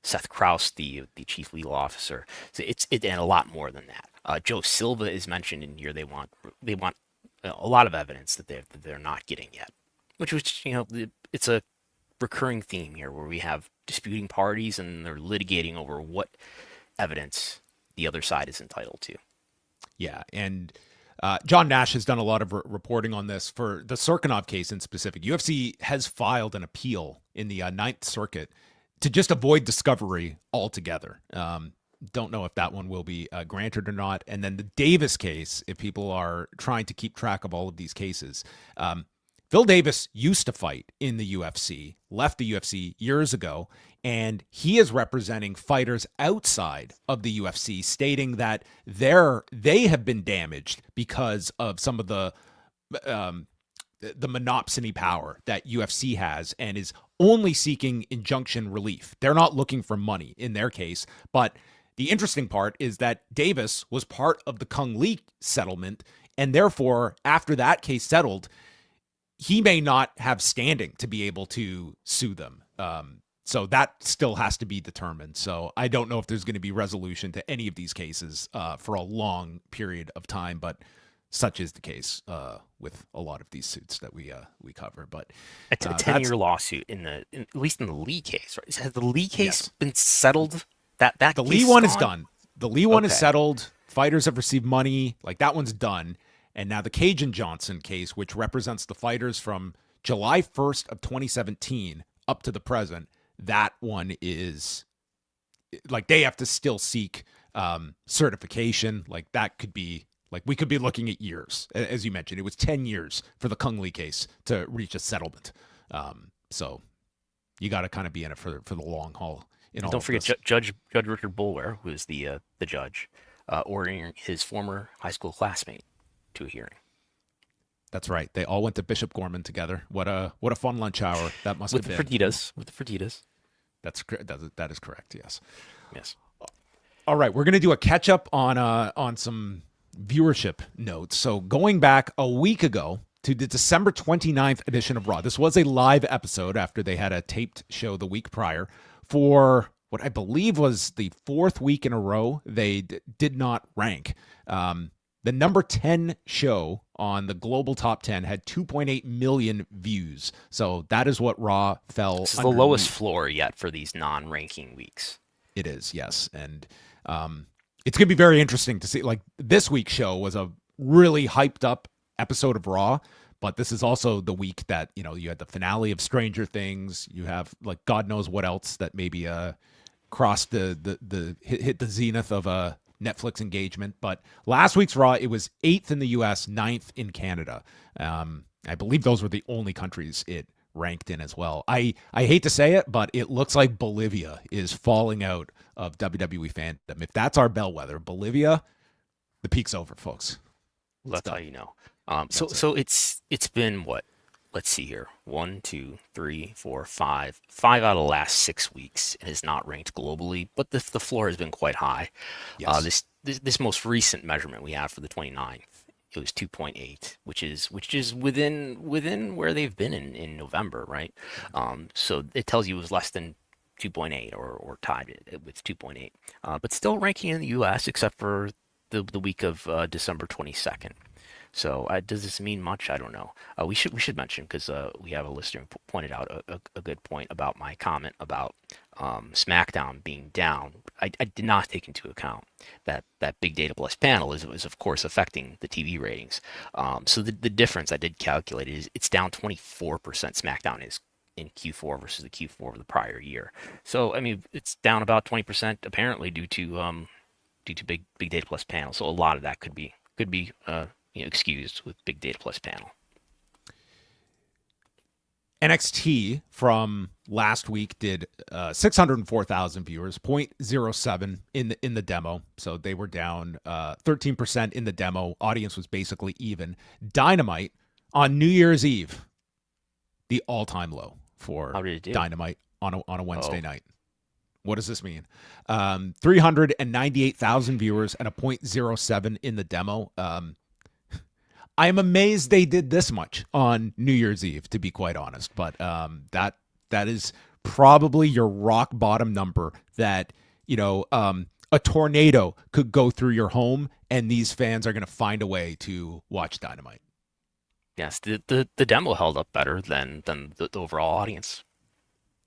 Seth Krause, the chief legal officer. So it's and a lot more than that. Joe Silva is mentioned in here. They want a lot of evidence that they're not getting yet, which it's a recurring theme here, where we have disputing parties and they're litigating over what evidence the other side is entitled to. Yeah, and John Nash has done a lot of reporting on this for the Cirkunov case in specific. UFC has filed an appeal in the Ninth Circuit to just avoid discovery altogether. Don't know if that one will be granted or not. And then the Davis case, if people are trying to keep track of all of these cases, Phil Davis used to fight in the UFC, left the UFC years ago, and he is representing fighters outside of the UFC, stating that they have been damaged because of some of the monopsony power that UFC has, and is only seeking injunction relief. They're not looking for money in their case. But the interesting part is that Davis was part of the Kung Lee settlement, and therefore, after that case settled, he may not have standing to be able to sue them. So that still has to be determined. So I don't know if there's going to be resolution to any of these cases for a long period of time, but such is the case with a lot of these suits that we cover. But it's a 10-year lawsuit at least in the Lee case, right? Has the Lee case been settled? The Lee one is done. The Lee one is settled. Fighters have received money. Like, that one's done. And now the Cajun Johnson case, which represents the fighters from July 1st of 2017 up to the present, that one is like they have to still seek certification. Like that could be like we could be looking at years. As you mentioned, it was 10 years for the Kung Lee case to reach a settlement. So you got to kind of be in it for the long haul. Don't forget Judge Richard Boulware, who is the judge, ordering his former high school classmate to a hearing. That's right. They all went to Bishop Gorman together. What a fun lunch hour that must have been. With the Fertitas. That is correct. Yes. Yes. All right, we're gonna do a catch up on some viewership notes. So going back a week ago to the December 29th edition of Raw. This was a live episode after they had a taped show the week prior. For what I believe was the fourth week in a row, they did not rank. The number 10 show on the global top 10 had 2.8 million views. So that is what Raw fell. This is the lowest floor yet for these non-ranking weeks. It is, yes. And it's going to be very interesting to see. Like this week's show was a really hyped up episode of Raw, but this is also the week that, you know, you had the finale of Stranger Things. You have like God knows what else that maybe crossed the hit the zenith of a Netflix engagement. But last week's Raw, it was 8th in the US, 9th in Canada. I believe those were the only countries it ranked in as well. I hate to say it, but it looks like Bolivia is falling out of WWE fandom. If that's our bellwether, Bolivia, the peak's over, folks. That's how you know. So it's been what? Let's see here. 1, 2, 3, 4, 5. 5 out of the last 6 weeks. It is not ranked globally, but the floor has been quite high. Yes. This most recent measurement we have for the 29th, it was 2.8, which is within where they've been in November, right? So it tells you it was less than 2.8 or tied it with 2.8, but still ranking in the U.S. except for the week of December 22nd. So does this mean much? I don't know. We should mention, because we have a listener who pointed out a good point about my comment about SmackDown being down. I did not take into account that Big Data Plus panel is of course affecting the TV ratings. So the difference I did calculate is it's down 24%. SmackDown is in Q4 versus the Q4 of the prior year. So I mean it's down about 20% apparently due to Big Data Plus panel. So a lot of that could be excused with Big Data Plus panel. NXT from last week did 604,000 viewers, 0.07 in the demo. So they were down 13% in the demo. Audience was basically even. Dynamite on New Year's Eve, the all-time low for Dynamite on a Wednesday night. What does this mean? 398,000 viewers and a 0.07 in the demo. I am amazed they did this much on New Year's Eve, to be quite honest. But that is probably your rock bottom number that, a tornado could go through your home and these fans are going to find a way to watch Dynamite. Yes, the demo held up better than the overall audience.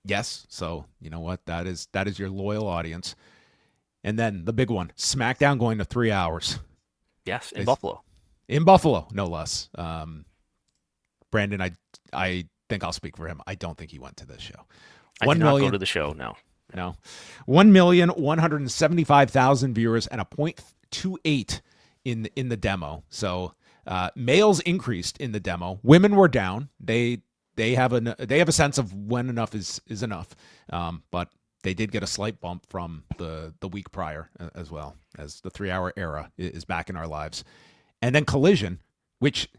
Yes, so you know what? That is your loyal audience. And then the big one, SmackDown going to 3 hours. Yes, in Buffalo. In Buffalo, no less. Brandon, I think I'll speak for him. I don't think he went to this show. I did not go to the show, no. 1,175,000 viewers and a 0.28 in the demo. So males increased in the demo. Women were down. They have a sense of when enough is enough. But they did get a slight bump from the week prior as well, as the 3 hour era is back in our lives. And then Collision, which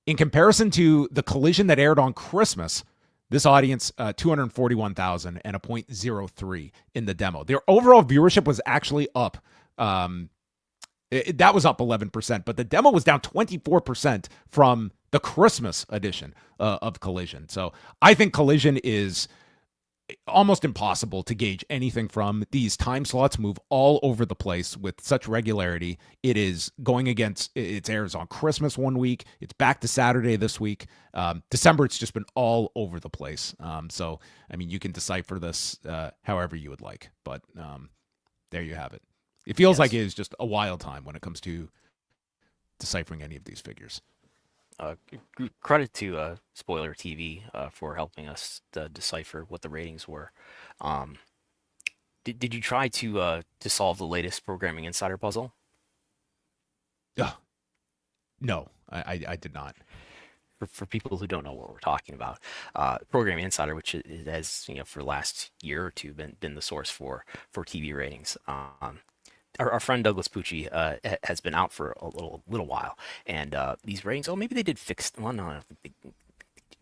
in comparison to the Collision that aired on Christmas, this audience, 241,000 and a 0.03 in the demo. Their overall viewership was actually up. That was up 11%, but the demo was down 24% from the Christmas edition of Collision. So I think Collision is almost impossible to gauge anything from. These time slots move all over the place with such regularity. It is going against, it airs on Christmas one week. It's back to Saturday this week. December, it's just been all over the place. So, I mean, you can decipher this however you would like, but there you have it. It feels like it is just a wild time when it comes to deciphering any of these figures. Credit to Spoiler TV for helping us decipher what the ratings were. Did you try to solve the latest Programming Insider puzzle? No, I did not. For people who don't know what we're talking about, Programming Insider, which has for the last year or two been the source for TV ratings. Our friend Douglas Pucci has been out for a little while, and these ratings. Oh, maybe they did fixed. Well, no, I don't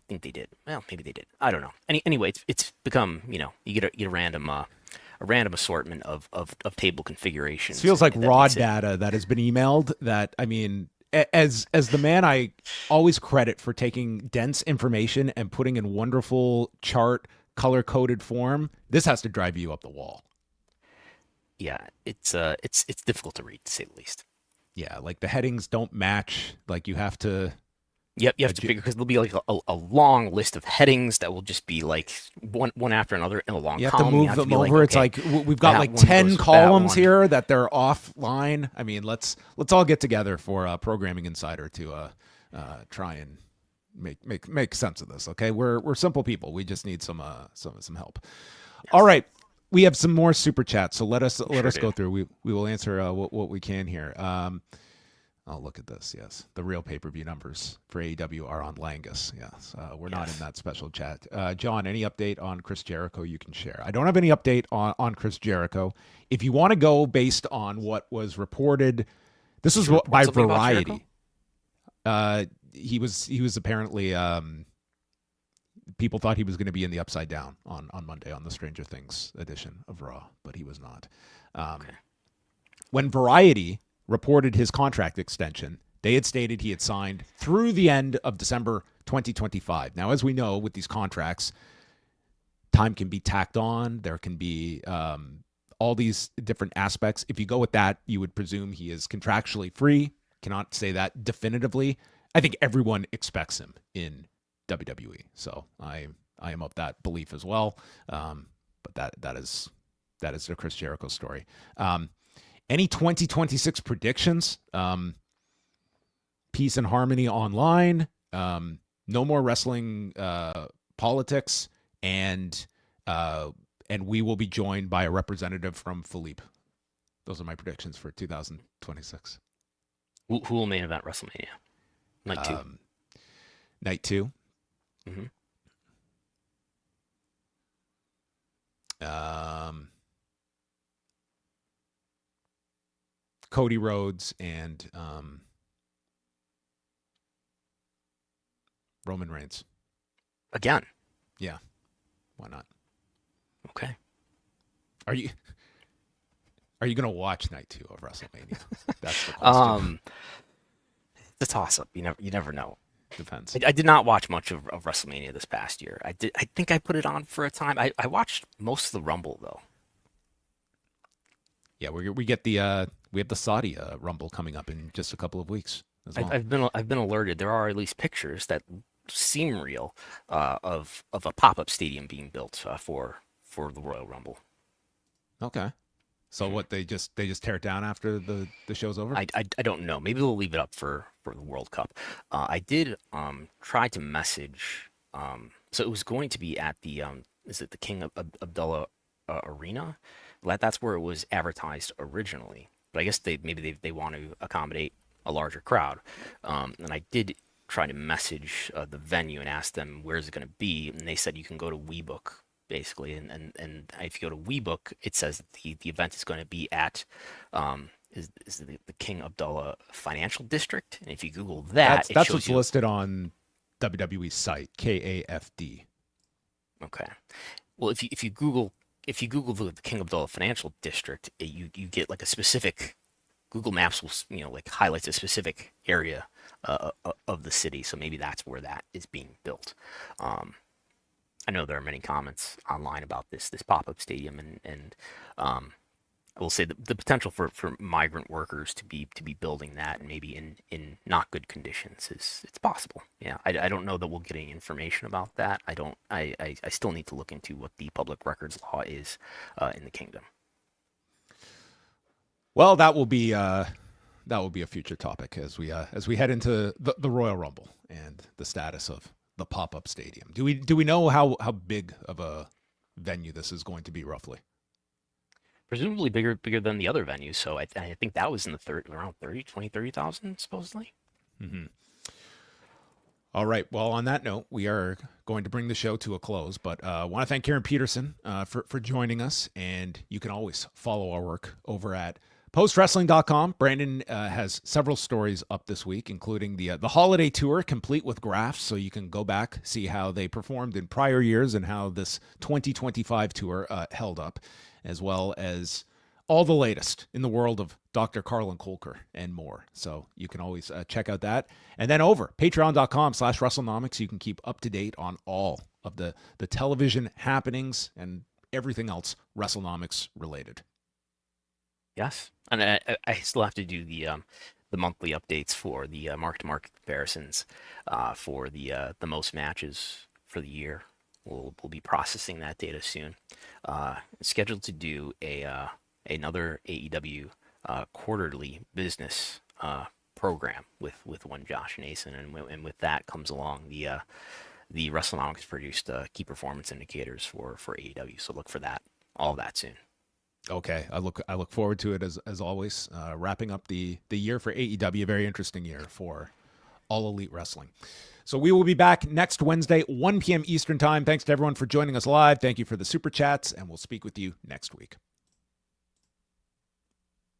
think they did. Well, maybe they did. I don't know. Anyway, it's become you get a random assortment of table configurations. It feels like raw data that has been emailed. That I mean. As the man I always credit for taking dense information and putting in wonderful chart color-coded form, this has to drive you up the wall. Yeah, it's difficult to read, to say the least. Yeah, like the headings don't match. Like you have to. Yep, you have to figure because there'll be like a long list of headings that will just be like one after another in a long column. You have to move them over. It's like we've got like 10 columns here that they're offline. I mean, let's all get together for Programming Insider to try and make sense of this. Okay, we're simple people. We just need some help. Yes. All right, we have some more super chats, so let us go through. We will answer what we can here. Oh, look at this. Yes. The real pay-per-view numbers for AEW are on Langus. Yes. We're not in that special chat. John, any update on Chris Jericho you can share? I don't have any update on Chris Jericho. If you want to go based on what was reported, this is by Variety. He was apparently, people thought he was going to be in the Upside Down on Monday on the Stranger Things edition of Raw, but he was not. Okay. When Variety reported his contract extension, they had stated he had signed through the end of December 2025. Now, as we know, with these contracts, time can be tacked on. There can be all these different aspects. If you go with that, you would presume he is contractually free. Cannot say that definitively. I think everyone expects him in WWE. So I am of that belief as well. But that is the Chris Jericho story. Any 2026 predictions? Peace and Harmony Online. No more wrestling politics, and we will be joined by a representative from Philippe. Those are my predictions for 2026. Who will main event WrestleMania? Night 2. Night 2. Mm-hmm. Cody Rhodes and Roman Reigns. Again? Yeah. Why not? Okay. Are you going to watch Night 2 of WrestleMania? That's the question. It's a toss-up. You never know. Depends. I did not watch much of WrestleMania this past year. I think I put it on for a time. I watched most of the Rumble though. Yeah, we get the we have the Saudi Rumble coming up in just a couple of weeks as well. I've been alerted. There are at least pictures that seem real of a pop-up stadium being built for the Royal Rumble. Okay. So what they just tear it down after the show's over? I don't know. Maybe they'll leave it up for the World Cup. I did try to message. So it was going to be at the is it the King Abdullah Arena? That's where it was advertised originally. But I guess they want to accommodate a larger crowd. And I did try to message the venue and ask them where's it going to be, and they said you can go to WeBook. Basically, and if you go to WeBook, it says the event is going to be at is the King Abdullah Financial District, and if you Google that, that's what's listed on WWE's site, KAFD. Okay, well, if you Google the King Abdullah Financial District, you get like a specific Google Maps will like highlights a specific area of the city, so maybe that's where that is being built. I know there are many comments online about this pop-up stadium, and I will say the potential for migrant workers to be building that, and maybe in not good conditions, it's possible. Yeah, I don't know that we'll get any information about that. I still need to look into what the public records law is in the kingdom. Well, that will be that will be a future topic as we head into the Royal Rumble and the status of the pop-up stadium. Do we know how big of a venue this is going to be roughly? Presumably bigger than the other venues. So I think that was in the around 30,000 supposedly. Mm-hmm. All right. Well, on that note, we are going to bring the show to a close, but I want to thank Karen Peterson for joining us, and you can always follow our work over at postwrestling.com. Brandon has several stories up this week, including the Holiday Tour, complete with graphs, so you can go back, see how they performed in prior years and how this 2025 tour held up, as well as all the latest in the world of Dr. Carlon Colker and more. So you can always check out that. And then over patreon.com/Wrestlenomics, you can keep up to date on all of the television happenings and everything else Wrestlenomics related. Yes. And I still have to do the monthly updates for the mark-to-market comparisons for the most matches for the year. We'll be processing that data soon. Scheduled to do another AEW quarterly business program with one Josh Nason, and with that comes along the Wrestlenomics produced key performance indicators for AEW. So look for that, all of that soon. Okay, I look forward to it as always. Wrapping up the year for AEW, a very interesting year for All Elite Wrestling. So we will be back next Wednesday, 1 p.m. Eastern Time. Thanks to everyone for joining us live. Thank you for the super chats, and we'll speak with you next week.